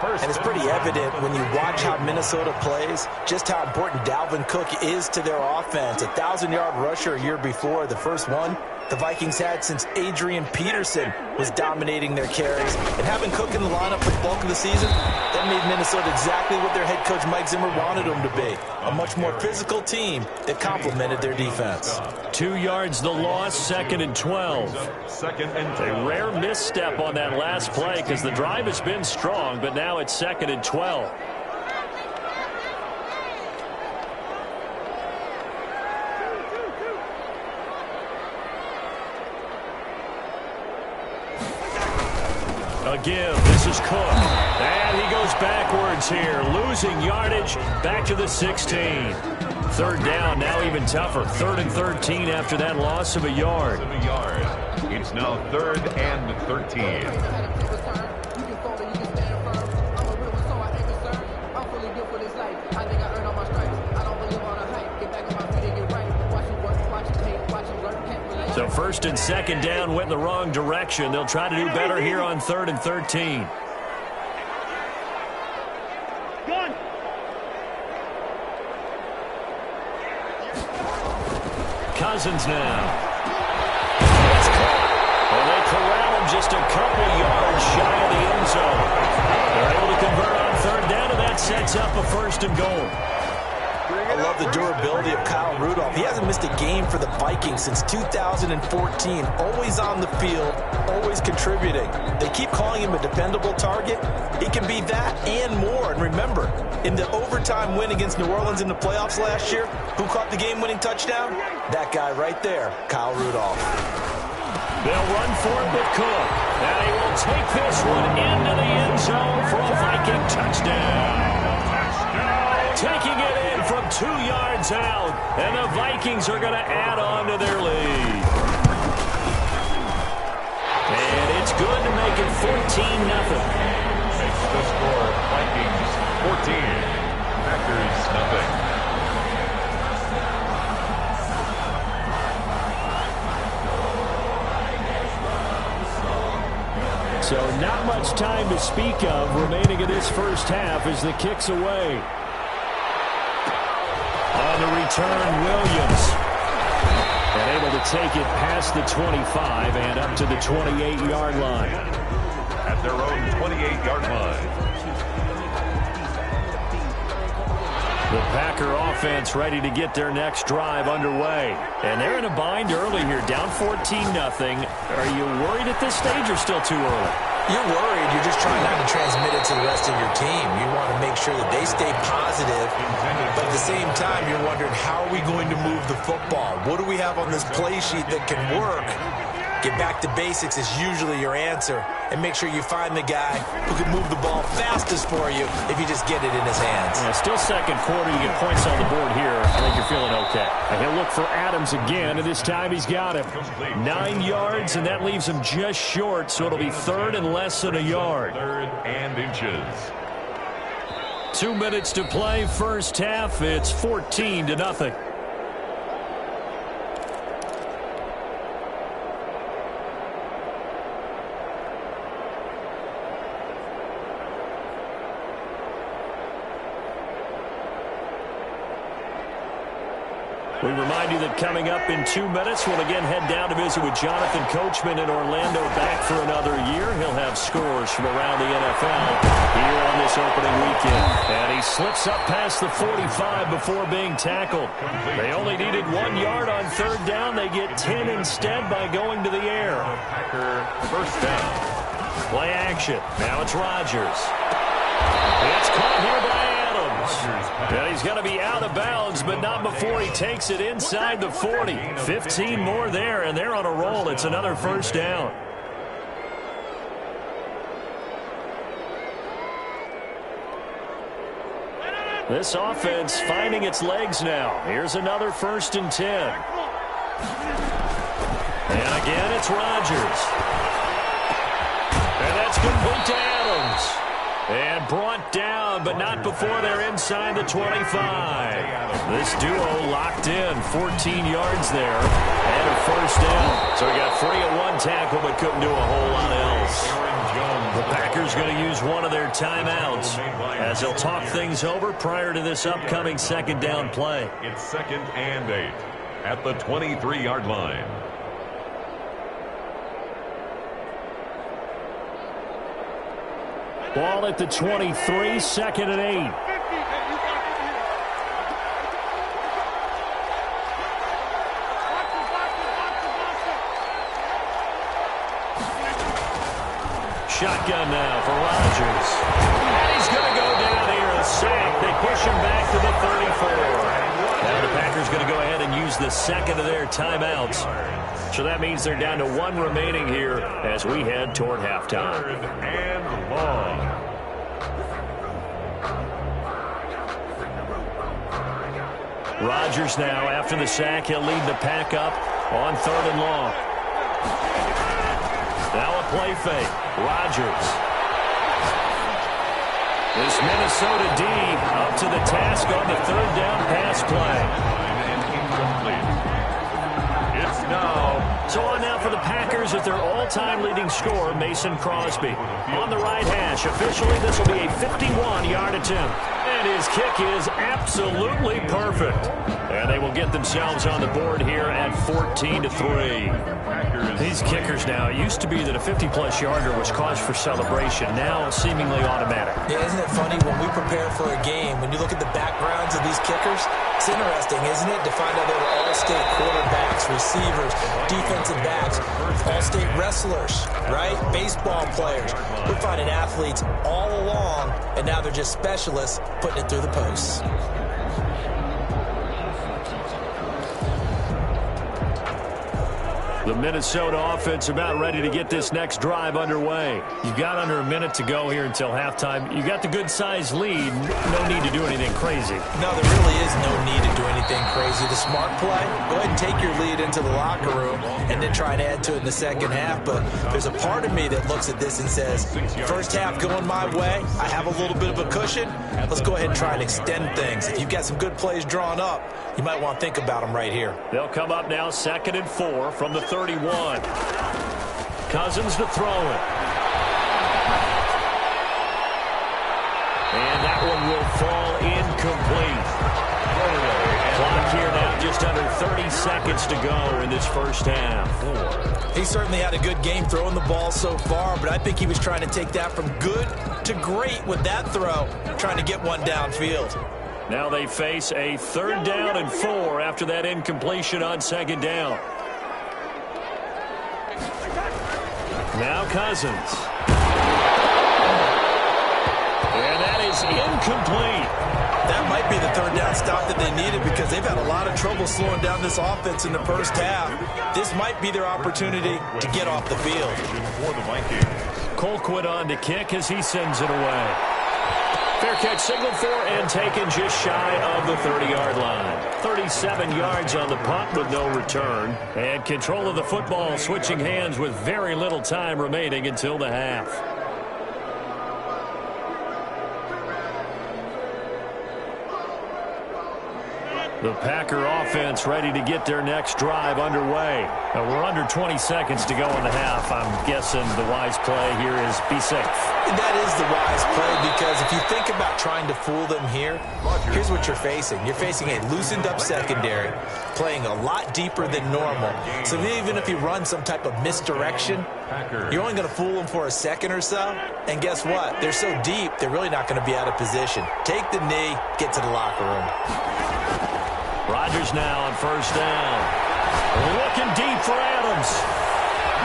And it's pretty evident when you watch how Minnesota plays, just how important Dalvin Cook is to their offense. 1,000-yard rusher a year before, the first one the Vikings had since Adrian Peterson was dominating their carries. And having Cook in the lineup for the bulk of the season, that made Minnesota exactly what their head coach Mike Zimmer wanted them to be. A much more physical team that complemented their defense. 2 yards the loss, 2nd and 12. A rare misstep on that last play because the drive has been strong, but now it's 2nd and 12. Again, this is Cook. And he goes backwards here, losing yardage back to the 16. Third down, now even tougher. 3rd and 13 after that loss of a yard. It's now 3rd and 13. So 1st and 2nd down went in the wrong direction. They'll try to do better here on 3rd and 13. Cousins now. And they corral him just a couple yards shy of the end zone. They're able to convert on 3rd down, and that sets up a 1st and goal. I love the durability of Kyle Rudolph. He hasn't missed a game for the Vikings since 2014. Always on the field, always contributing. They keep calling him a dependable target. He can be that and more. And remember, in the overtime win against New Orleans in the playoffs last year, who caught the game-winning touchdown? That guy right there, Kyle Rudolph. They'll run for it with Cook. And he will take this one into the end zone for a Viking touchdown. Taking it in from 2 yards out, and the Vikings are going to add on to their lead. And it's good to make it 14-0. Makes the score Vikings 14, Packers nothing. So not much time to speak of remaining in this first half as the kick's away. On the return, Williams. And able to take it past the 25 and up to the 28-yard line. At their own 28-yard line. The Packer offense ready to get their next drive underway. And they're in a bind early here, down 14-0. Are you worried at this stage or still too early? You're worried. You're just trying not to transmit it to the rest of your team. You want to make sure that they stay positive. But at the same time, you're wondering, how are we going to move the football? What do we have on this play sheet that can work? Get back to basics is usually your answer. And make sure you find the guy who can move the ball fastest for you if you just get it in his hands. Yeah, still second quarter. You get points on the board here. I think you're feeling okay. And he'll look for Adams again, and this time he's got him. 9 yards, and that leaves him just short, so it'll be 3rd and less than a yard. 3rd and inches. 2 minutes to play, first half. It's 14-0. We remind you that coming up in 2 minutes, we'll again head down to visit with Jonathan Coachman in Orlando, back for another year. He'll have scores from around the NFL here on this opening weekend. And he slips up past the 45 before being tackled. They only needed 1 yard on 3rd down. They get 10 instead by going to the air. Packer first down. Play action. Now it's Rodgers. It's caught here by Adams. And he's going to be out of bounds, but not before before he takes it inside the 40. 15 more there, and they're on a roll. It's another first down. This offense finding its legs now. Here's another 1st and 10. And again, it's Rodgers. And that's complete to Adams. And brought down, but not before they're inside the 25. This duo locked in, 14 yards there, and a first down. So we got free at one tackle, but couldn't do a whole lot else. The Packers going to use one of their timeouts as they'll talk things over prior to this upcoming 2nd down play. It's 2nd and 8 at the 23-yard line. Ball at the 23, 2nd and 8. Shotgun now for Rodgers. And he's going to go down here, a sack. They push him back to the 34. Now the Packers going to go ahead and use the 2nd of their timeouts. So that means they're down to 1 remaining here as we head toward halftime. 3rd and long. Rodgers now, after the sack, he'll lead the pack up on 3rd and long. Now a play fake. Rodgers. This Minnesota D up to the task on the 3rd down pass play. It's now. So on now for the Packers at their all-time leading scorer, Mason Crosby. On the right hash, officially this will be a 51-yard attempt. And his kick is absolutely perfect. And they will get themselves on the board here at 14-3. These kickers now, it used to be that a 50-plus yarder was cause for celebration. Now seemingly automatic. Yeah, isn't it funny when we prepare for a game, when you look at the backgrounds of these kickers, it's interesting, isn't it, to find out they were all-state quarterbacks, receivers, defensive backs, all-state wrestlers, right? Baseball players. We're finding athletes all along, and now they're just specialists putting it through the posts. The Minnesota offense about ready to get this next drive underway. You've got under a minute to go here until halftime. You got the good-sized lead. No need to do anything crazy. No, there really is no need to do anything crazy. The smart play, go ahead and take your lead into the locker room and then try and add to it in the 2nd half. But there's a part of me that looks at this and says, first half going my way, I have a little bit of a cushion. Let's go ahead and try and extend things. If you've got some good plays drawn up, you might want to think about them right here. They'll come up now 2nd and 4 from the 31. Cousins to throw it. And that one will fall incomplete. Clock here now just under 30 seconds to go in this first half. He certainly had a good game throwing the ball so far, but I think he was trying to take that from good to great with that throw, trying to get one downfield. Now they face a 3rd down and 4 after that incompletion on 2nd down. Now Cousins. And that is incomplete. That might be the 3rd down stop that they needed because they've had a lot of trouble slowing down this offense in the first half. This might be their opportunity to get off the field. Colquitt on to kick as he sends it away. Fair catch signaled for and taken just shy of the 30-yard line. 37 yards on the punt with no return. And control of the football switching hands with very little time remaining until the half. The Packer offense ready to get their next drive underway. Now we're under 20 seconds to go in the half. I'm guessing the wise play here is be safe. That is the wise play because if you think about trying to fool them here, here's what you're facing. You're facing a loosened up secondary, playing a lot deeper than normal. So even if you run some type of misdirection, you're only going to fool them for a second or so. And guess what? They're so deep, they're really not going to be out of position. Take the knee, get to the locker room. Rodgers now on 1st down. Looking deep for Adams.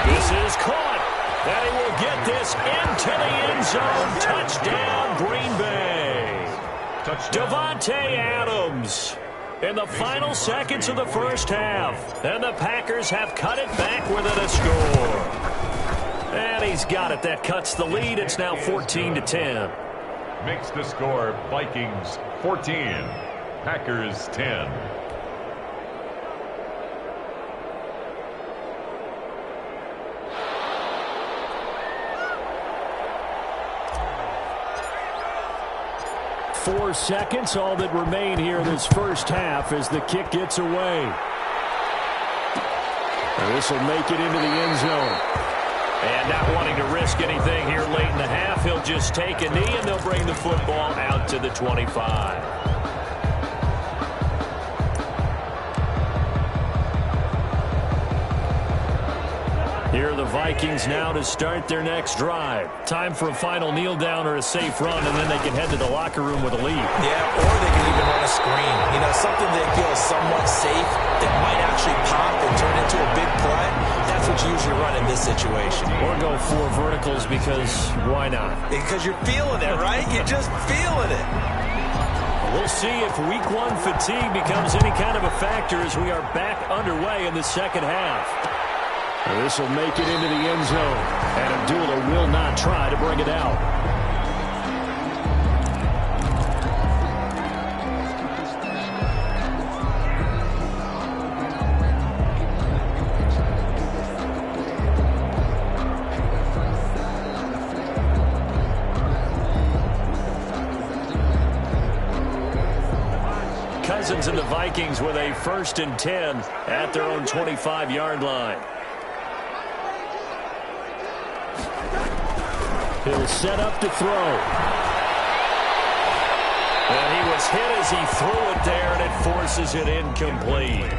This is caught. And he will get this into the end zone. Touchdown, Green Bay. Davante Adams. In the final seconds of the first half, and the Packers have cut it back within a score. And he's got it. That cuts the lead. It's now 14-10. Makes the score Vikings 14, Packers 10. Four seconds, all that remain here in this first half as the kick gets away. This will make it into the end zone. And not wanting to risk anything here late in the half, he'll just take a knee and they'll bring the football out to the 25. Here are the Vikings now to start their next drive. Time for a final kneel down or a safe run, and then they can head to the locker room with a lead. Yeah, or they can even run a screen. You know, something they feel is somewhat safe that might actually pop and turn into a big play. That's what you usually run in this situation. Or go 4 verticals because why not? Because you're feeling it, right? You're just feeling it. We'll see if week 1 fatigue becomes any kind of a factor as we are back underway in the second half. This will make it into the end zone, and Abdullah will not try to bring it out. Cousins and the Vikings with a 1st and 10 at their own 25-yard line. He'll set up to throw. And he was hit as he threw it there, and it forces it incomplete.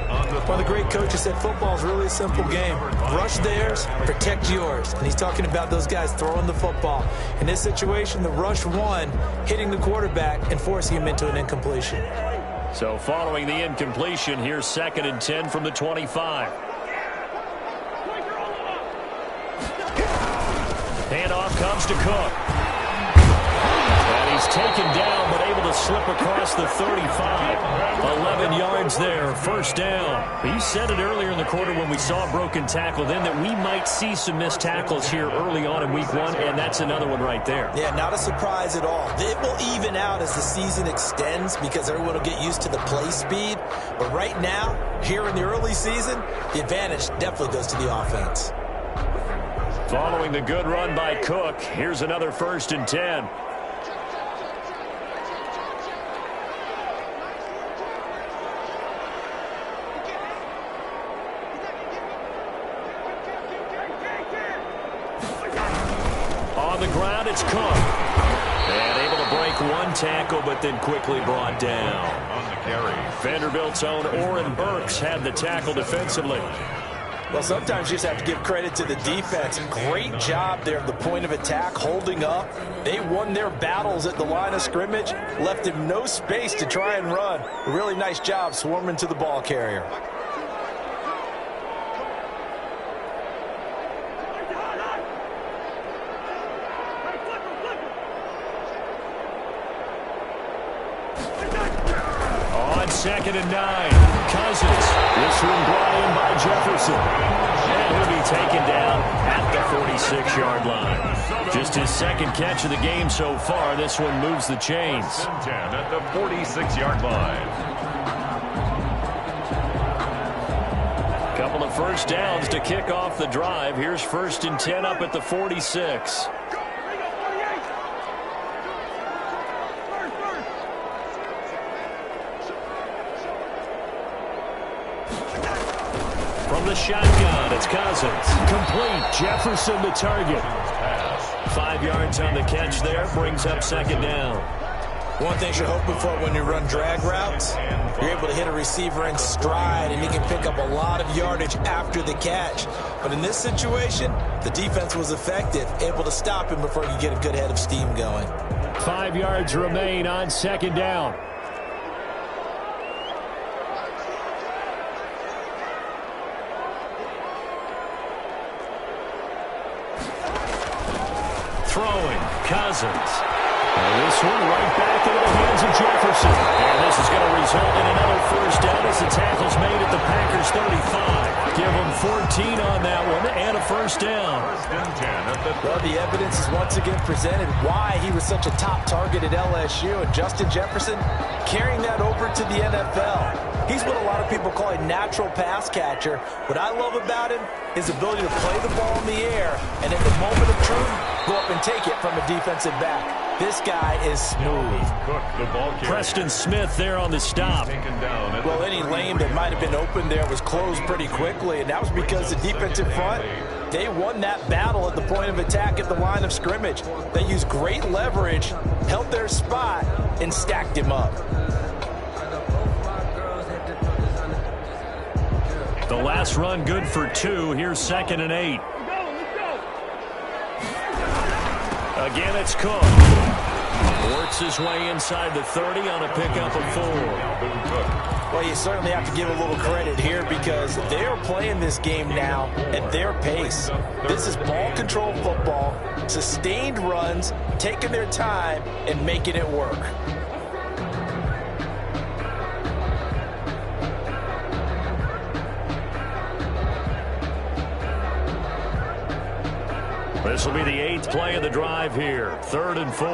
One of the great coaches said football is really a simple game. Rush theirs, protect yours. And he's talking about those guys throwing the football. In this situation, the rush won, hitting the quarterback and forcing him into an incompletion. So following the incompletion, here's 2nd and 10 from the 25. Handoff comes to Cook. And he's taken down, but able to slip across the 35. 11 yards there, 1st down. He said it earlier in the quarter when we saw a broken tackle then that we might see some missed tackles here early on in week 1, and that's another one right there. Yeah, not a surprise at all. It will even out as the season extends because everyone will get used to the play speed. But right now, here in the early season, the advantage definitely goes to the offense. Following the good run by Cook, here's another 1st and 10. On the ground, it's Cook. And able to break 1 tackle, but then quickly brought down. On the carry, Vanderbilt's own Oren Burks had the tackle defensively. Well, sometimes you just have to give credit to the defense. Great job there at the point of attack, holding up. They won their battles at the line of scrimmage, left him no space to try and run. A really nice job swarming to the ball carrier. On 2nd and 9, Cousins. This one brought in by Jefferson. And he'll be taken down at the 46-yard line. Just his 2nd catch of the game so far. This one moves the chains. 10 at the 46-yard line. Couple of 1st downs to kick off the drive. Here's 1st and 10 up at the 46. From the shotgun, it's Cousins. Complete. Jefferson the target. 5 yards on the catch there. Brings up 2nd down. One thing you're hoping for when you run drag routes, you're able to hit a receiver in stride, and he can pick up a lot of yardage after the catch. But in this situation, the defense was effective, able to stop him before he could get a good head of steam going. 5 yards remain on 2nd down. Throwing, Cousins. And this one right back into the hands of Jefferson. And this is going to result in another 1st 35. Give them 14 on that one and a first down. Well, the evidence is once again presented why he was such a top target at LSU. And Justin Jefferson carrying that over to the NFL. He's what a lot of people call a natural pass catcher. What I love about him is his ability to play the ball in the air and at the moment of truth, go up and take it from a defensive back. This guy is smooth. Preston Smith there on the stop. Well, any lane that might have been open there was closed pretty quickly, and that was because the defensive front, they won that battle at the point of attack at the line of scrimmage. They used great leverage, held their spot, and stacked him up. The last run good for 2. Here's 2nd and 8. Again, it's Cook. Works his way inside the 30 on a pickup of 4. Well, you certainly have to give a little credit here because they are playing this game now at their pace. This is ball control football, sustained runs, taking their time, and making it work. This will be the 8th play of the drive here. 3rd and 4.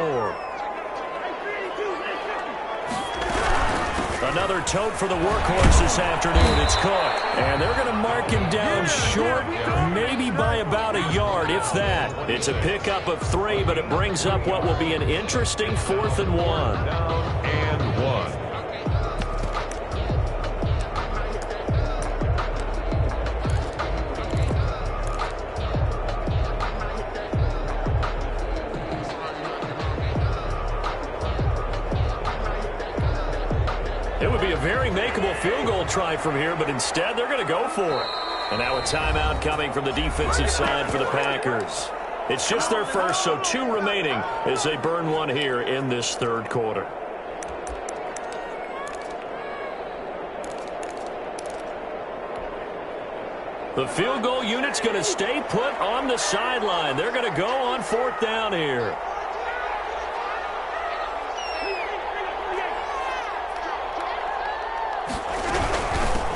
Another tote for the workhorse this afternoon. It's Cook. And they're going to mark him down short, maybe by about a yard, if that. It's a pickup of 3, but it brings up what will be an interesting 4th and 1. It would be a very makeable field goal try from here, but instead they're going to go for it. And now a timeout coming from the defensive side for the Packers. It's just their first, so 2 remaining as they burn 1 here in this 3rd quarter. The field goal unit's going to stay put on the sideline. They're going to go on 4th down here.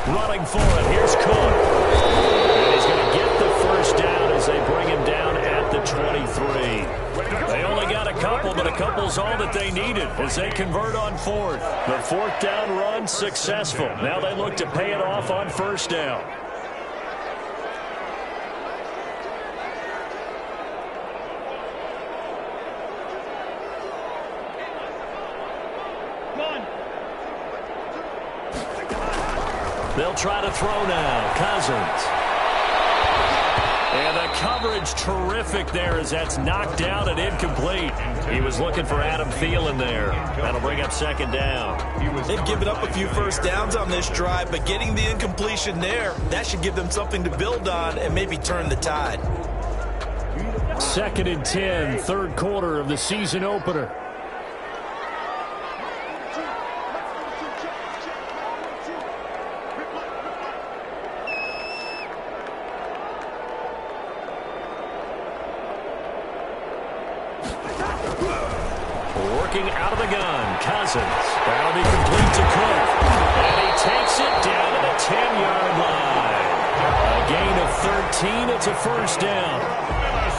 Running for it. Here's Cook. And he's going to get the first down as they bring him down at the 23. They only got a couple, but a couple's all that they needed as they convert on 4th. The 4th down run successful. Now they look to pay it off on 1st down. They'll try to throw now. Cousins. And the coverage terrific there as that's knocked down and incomplete. He was looking for Adam Thielen there. That'll bring up 2nd down. They've given up a few first downs on this drive, but getting the incompletion there, that should give them something to build on and maybe turn the tide. 2nd and 10, 3rd quarter of the season opener. Out of the gun, Cousins. That'll be complete to Cook. And he takes it down to the 10-yard line. A gain of 13. It's a first down.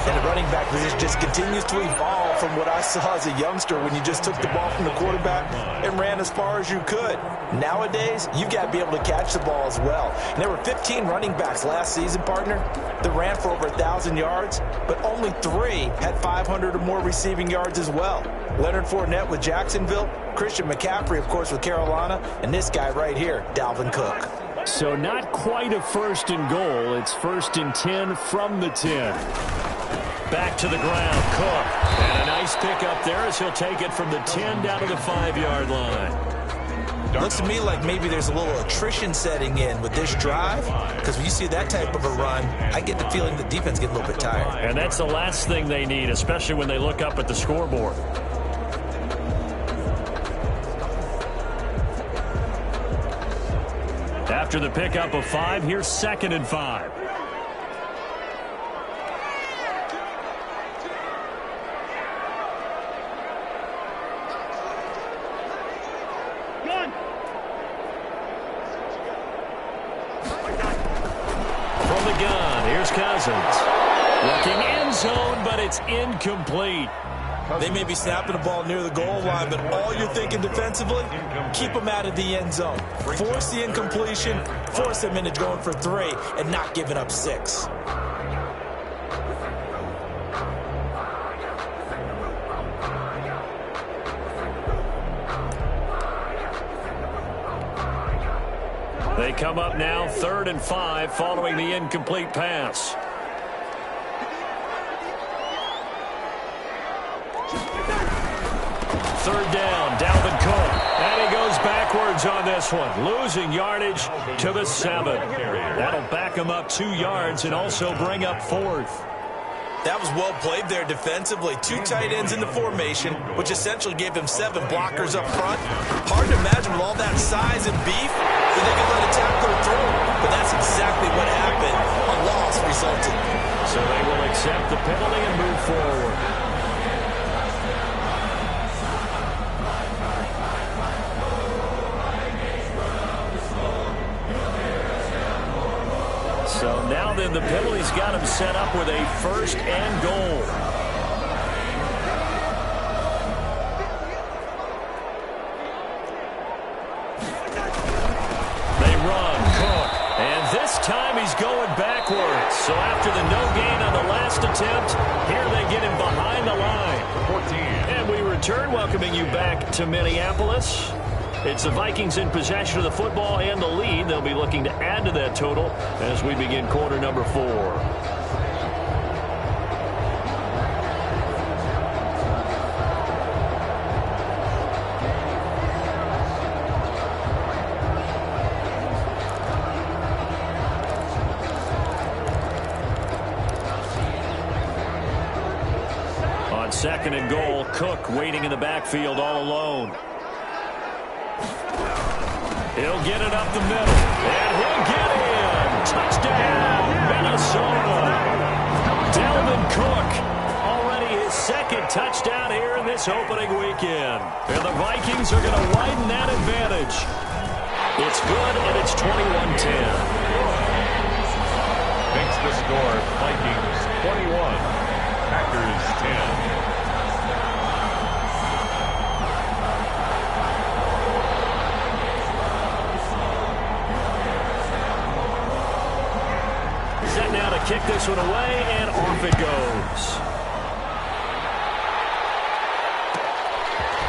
And the running back position just continues to evolve from what I saw as a youngster when you just took the ball from the quarterback and ran as far as you could. Nowadays, you've got to be able to catch the ball as well. And there were 15 running backs last season, partner, that ran for over 1,000 yards, but only 3 had 500 or more receiving yards as well. Leonard Fournette with Jacksonville, Christian McCaffrey, of course, with Carolina, and this guy right here, Dalvin Cook. So not quite a 1st and goal. It's 1st and 10 from the 10. Back to the ground, Cook. And a nice pick up there as he'll take it from the 10 down to the 5-yard line. Looks to me like maybe there's a little attrition setting in with this drive, because when you see that type of a run, I get the feeling the defense gets a little bit tired. And that's the last thing they need, especially when they look up at the scoreboard. After the pickup of 5, here's 2nd and 5. Cousins. Looking end zone, but it's incomplete. They may be snapping the ball near the goal line, but all you're thinking defensively, keep them out of the end zone. Force the incompletion, force them into going for 3 and not giving up 6. They come up now 3rd and 5 following the incomplete pass. Third down, Dalvin Cook. And he goes backwards on this one, losing yardage to the 7. That'll back him up 2 yards and also bring up 4th. That was well played there defensively. 2 tight ends in the formation, which essentially gave him 7 blockers up front. Hard to imagine with all that size and beef that they could let a tackler through. But that's exactly what happened. A loss resulted. So they will accept the penalty and move forward. So now then the penalty's got him set up with a 1st and goal. They run, Cook, and this time he's going backwards. So after the no gain on the last attempt, here they get him behind the line. 14. And we return, welcoming you back to Minneapolis. It's the Vikings in possession of the football and the lead. They'll be looking to add to that total as we begin quarter number 4. On 2nd and goal, Cook waiting in the backfield all alone. He'll get it up the middle, and he'll get in. Touchdown, Minnesota. Dalvin Cook, already his 2nd touchdown here in this opening weekend. And the Vikings are going to widen that advantage. It's good, and it's 21-10. Makes the score Vikings 21, Packers 10. Set now to kick this one away, and off it goes.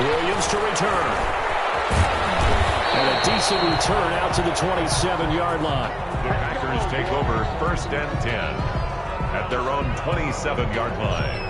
Williams to return. And a decent return out to the 27-yard line. The Packers take over 1st and 10 at their own 27-yard line.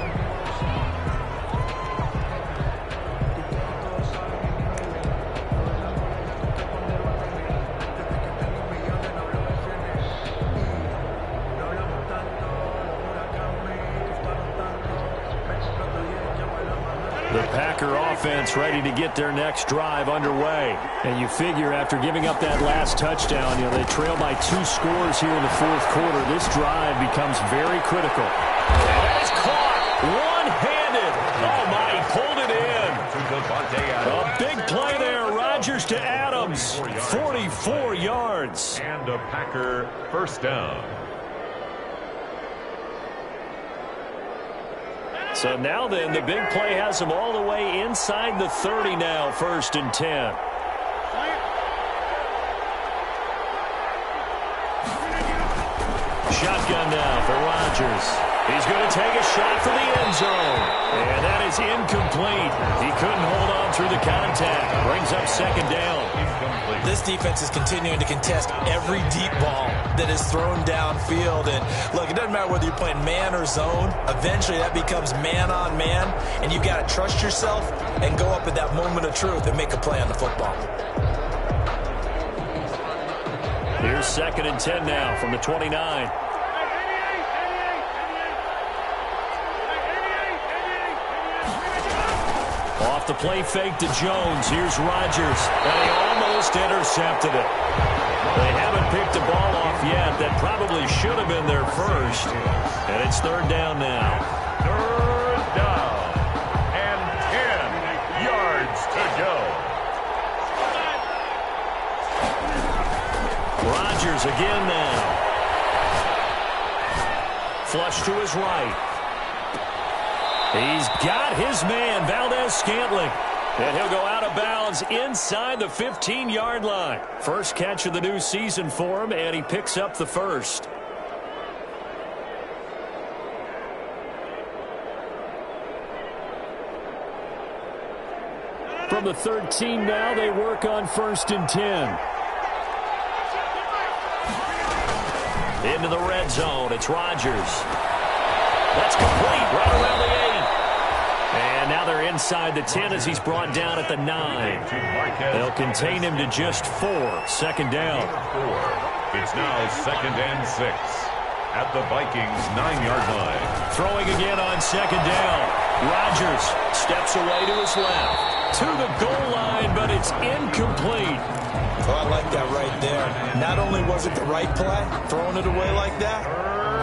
The Packer offense ready to get their next drive underway. And you figure after giving up that last touchdown, they trail by 2 scores here in the 4th quarter. This drive becomes very critical. And that is caught one-handed. Oh, my, he pulled it in. A big play there. Rodgers to Adams. 44 yards. And a Packer 1st down. So now then, the big play has them all the way inside the 30 now, 1st and 10. Shotgun now for Rodgers. He's going to take a shot for the end zone. And that is incomplete. He couldn't hold on through the contact. Brings up 2nd down. This defense is continuing to contest every deep ball that is thrown downfield. And look, it doesn't matter whether you're playing man or zone. Eventually that becomes man on man. And you've got to trust yourself and go up at that moment of truth and make a play on the football. Here's 2nd and 10 now from the 29. Off the play fake to Jones. Here's Rodgers. And he almost intercepted it. They haven't picked the ball off yet. That probably should have been their first. And it's 3rd down now. 3rd down. And 10 yards to go. Rodgers again now. Flush to his right. He's got his man, Valdez-Scantling. And he'll go out of bounds inside the 15-yard line. First catch of the new season for him, and he picks up the first. From the 13 now, they work on 1st and 10. Into the red zone, it's Rodgers. That's complete, right around the 8. And now they're inside the 10 as he's brought down at the 9. They'll contain him to just 4. Second down. It's now 2nd and 6 at the Vikings' 9-yard line. Throwing again on 2nd down. Rodgers steps away to his left. To the goal line, but it's incomplete. Oh, I like that right there. Not only was it the right play, throwing it away like that,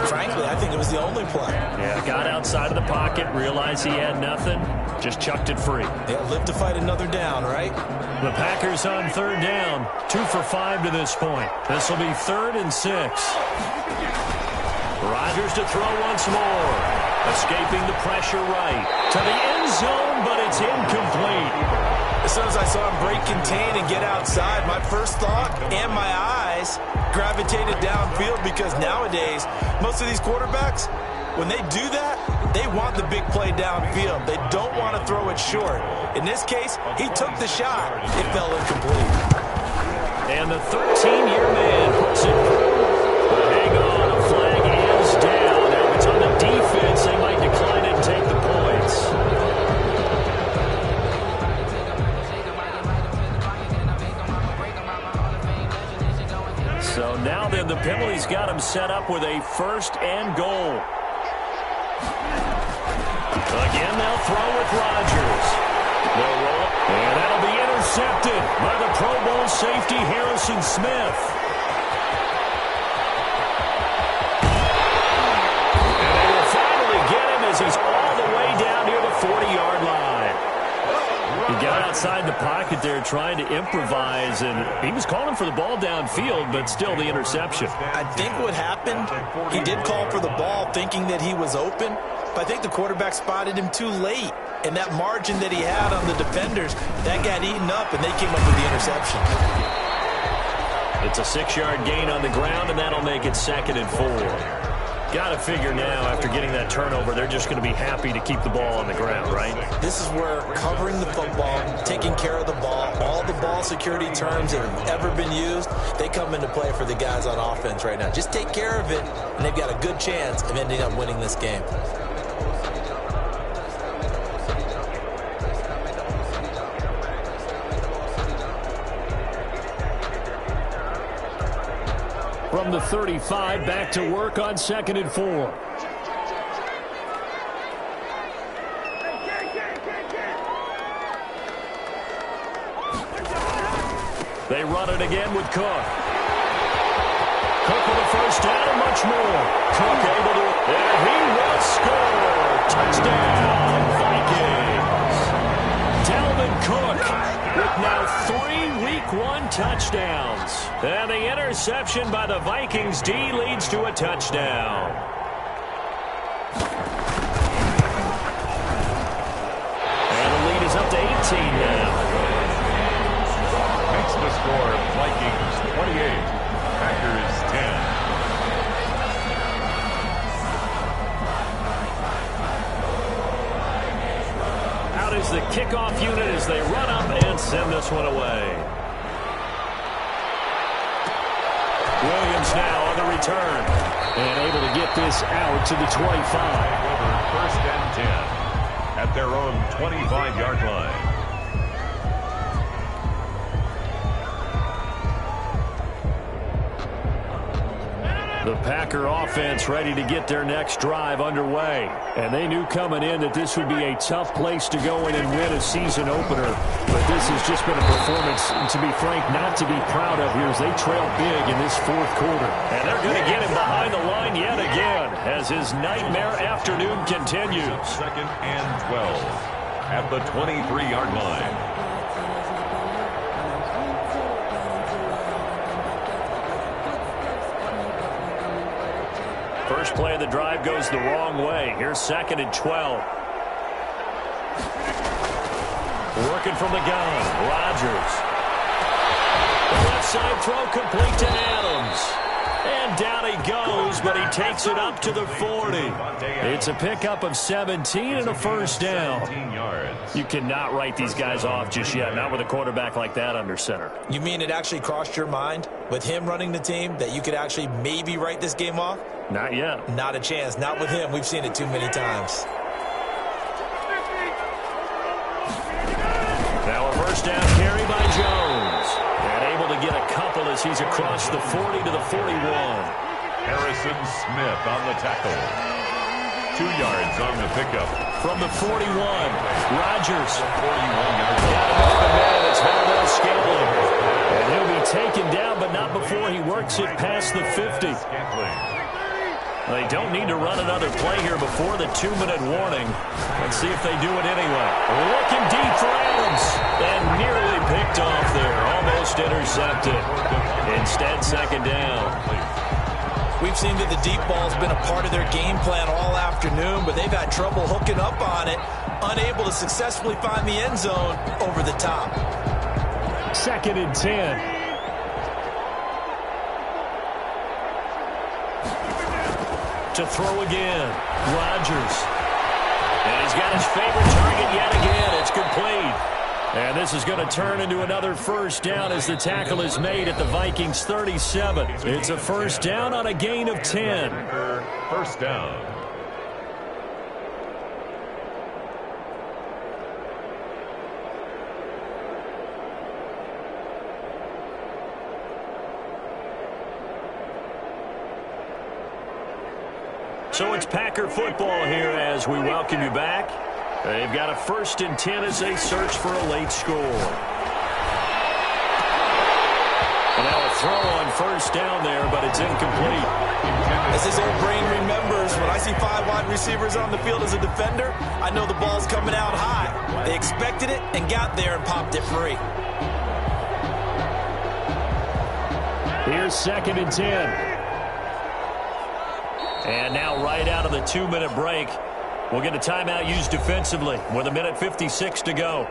frankly, I think it was the only play. Yeah, got outside of the pocket, realized he had nothing, just chucked it free. Yeah, live to fight another down, right? The Packers on 3rd down, 2 for 5 to this point. This will be 3rd and 6. Rodgers to throw once more. Escaping the pressure right. To the end zone, but it's incomplete. As soon as I saw him break contain and get outside, my first thought and my eyes gravitated downfield, because nowadays, most of these quarterbacks, when they do that, they want the big play downfield. They don't want to throw it short. In this case, he took the shot. It fell incomplete. And the 13-year man puts it through. But hang on, a flag is down. Now, if it's on the defense, they might decline it and take the points. So now then, the penalty's got him set up with a 1st and goal. Again, they'll throw with Rodgers. They'll roll, and that'll be intercepted by the Pro Bowl safety Harrison Smith. And they will finally get him as he's all the way down near the 40-yard line. He got outside the pocket there trying to improvise, and he was calling for the ball downfield, but still the interception. I think what happened, he did call for the ball thinking that he was open, but I think the quarterback spotted him too late. And that margin that he had on the defenders, that got eaten up, and they came up with the interception. It's a 6-yard gain on the ground, and that'll make it 2nd and 4. Got to figure now, after getting that turnover, they're just going to be happy to keep the ball on the ground, right? This is where covering the football, taking care of the ball, all the ball security terms that have ever been used, they come into play for the guys on offense right now. Just take care of it, and they've got a good chance of ending up winning this game. From the 35, back to work on 2nd and 4. They run it again with Cook. Cook with a 1st down and much more. Cook able to, and he will score. Touchdown, Vikings. Dalvin Cook with now 3 Week 1 touchdowns. And the interception by the Vikings D leads to a touchdown. And the lead is up to 18 now. Makes the score Vikings 28, Packers 10. Out is the kickoff unit as they run up and send this one away. Williams now on the return and able to get this out to the 25. Over 1st and 10 at their own 25-yard line. The Packer offense ready to get their next drive underway. And they knew coming in that this would be a tough place to go in and win a season opener. But this has just been a performance, to be frank, not to be proud of here as they trail big in this 4th quarter. And they're going to get him behind the line yet again as his nightmare afternoon continues. 2nd and 12 at the 23-yard line. first play of the drive goes the wrong way. Here's 2nd and 12. Working from the gun, Rodgers. The left side throw complete to Adams. And down he goes, but he takes it up to the 40. It's a pickup of 17 and a first down. You cannot write these guys off just yet, not with a quarterback like that under center. You mean it actually crossed your mind with him running the team that you could actually maybe write this game off? Not yet. Not a chance. Not with him. We've seen it too many times. Now a first down carry by Jones. And able to get a couple as he's across the 40 to the 41. Harrison Smith on the tackle. 2 yards on the pickup. From the 41, Rodgers. 41-yard got him open man. It's Valdez Scantling. And he'll be taken down, but not before he works it past the 50. They don't need to run another play here before the 2-minute warning. Let's see if they do it anyway. Looking deep for Adams. And nearly picked off there. Almost intercepted. Instead, 2nd down. We've seen that the deep ball's been a part of their game plan all afternoon, but they've had trouble hooking up on it, unable to successfully find the end zone over the top. 2nd and 10. To throw again, Rodgers. And he's got his favorite target yet again. It's complete. And this is going to turn into another first down as the tackle is made at the Vikings 37. It's a first down on a gain of 10. First down. So it's Packer football here as we welcome you back. They've got a 1st and 10 as they search for a late score. And now a throw on first down there, but it's incomplete. As his old brain remembers, when I see 5 wide receivers on the field as a defender, I know the ball's coming out high. They expected it and got there and popped it free. Here's 2nd and 10. And now right out of the 2-minute break, we'll get a timeout used defensively with 1:56 to go.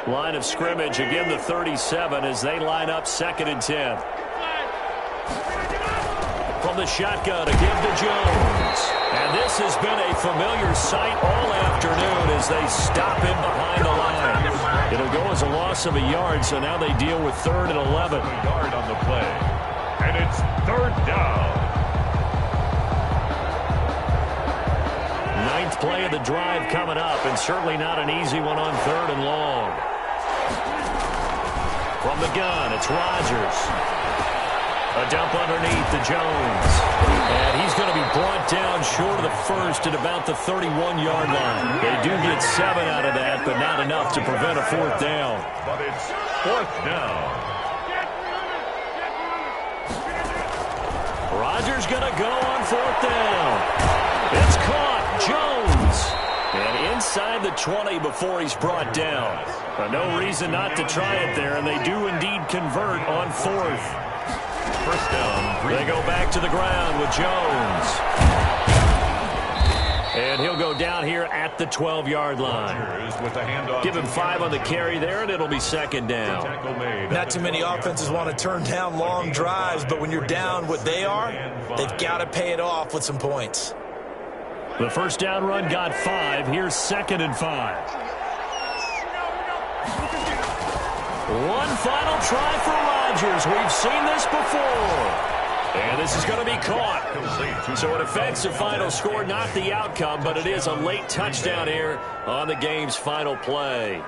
Line of scrimmage, again the 37 as they line up 2nd and 10. From the shotgun to give to Jones. And this has been a familiar sight all afternoon as they stop him behind the line. It'll go as a loss of a yard, so now they deal with 3rd and 11. A yard on the play. And it's 3rd down. 9th play of the drive coming up, and certainly not an easy one on 3rd and long. From the gun, it's Rodgers. A dump underneath to Jones. And he's going to be brought down short of the 1st at about the 31-yard line. They do get 7 out of that, but not enough to prevent a 4th down. But it's 4th down. Rodgers going to go on 4th down. It's caught. Jones. And inside the 20 before he's brought down. But no reason not to try it there, and they do indeed convert on 4th. First down. They go back to the ground with Jones. And he'll go down here at the 12-yard line. Give him 5 on the carry there, and it'll be 2nd down. Not too many offenses want to turn down long drives, but when you're down what they are, they've got to pay it off with some points. The first down run got 5. Here's 2nd and 5. One final try for Rodgers. We've seen this before. And this is going to be caught. So it affects the final score, not the outcome, but it is a late touchdown here on the game's final play.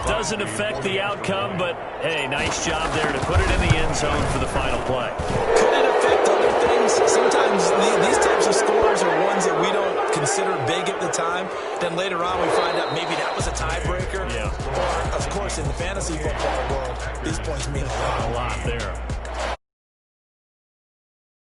Doesn't affect the outcome, but, hey, nice job there to put it in the end zone for the final play. Could it affect other things? Sometimes these types of scores are ones that we don't consider big at the time. Then later on we find out maybe that was a tiebreaker. Yeah. Or, of course, in the fantasy football world, these points mean a lot. A lot there.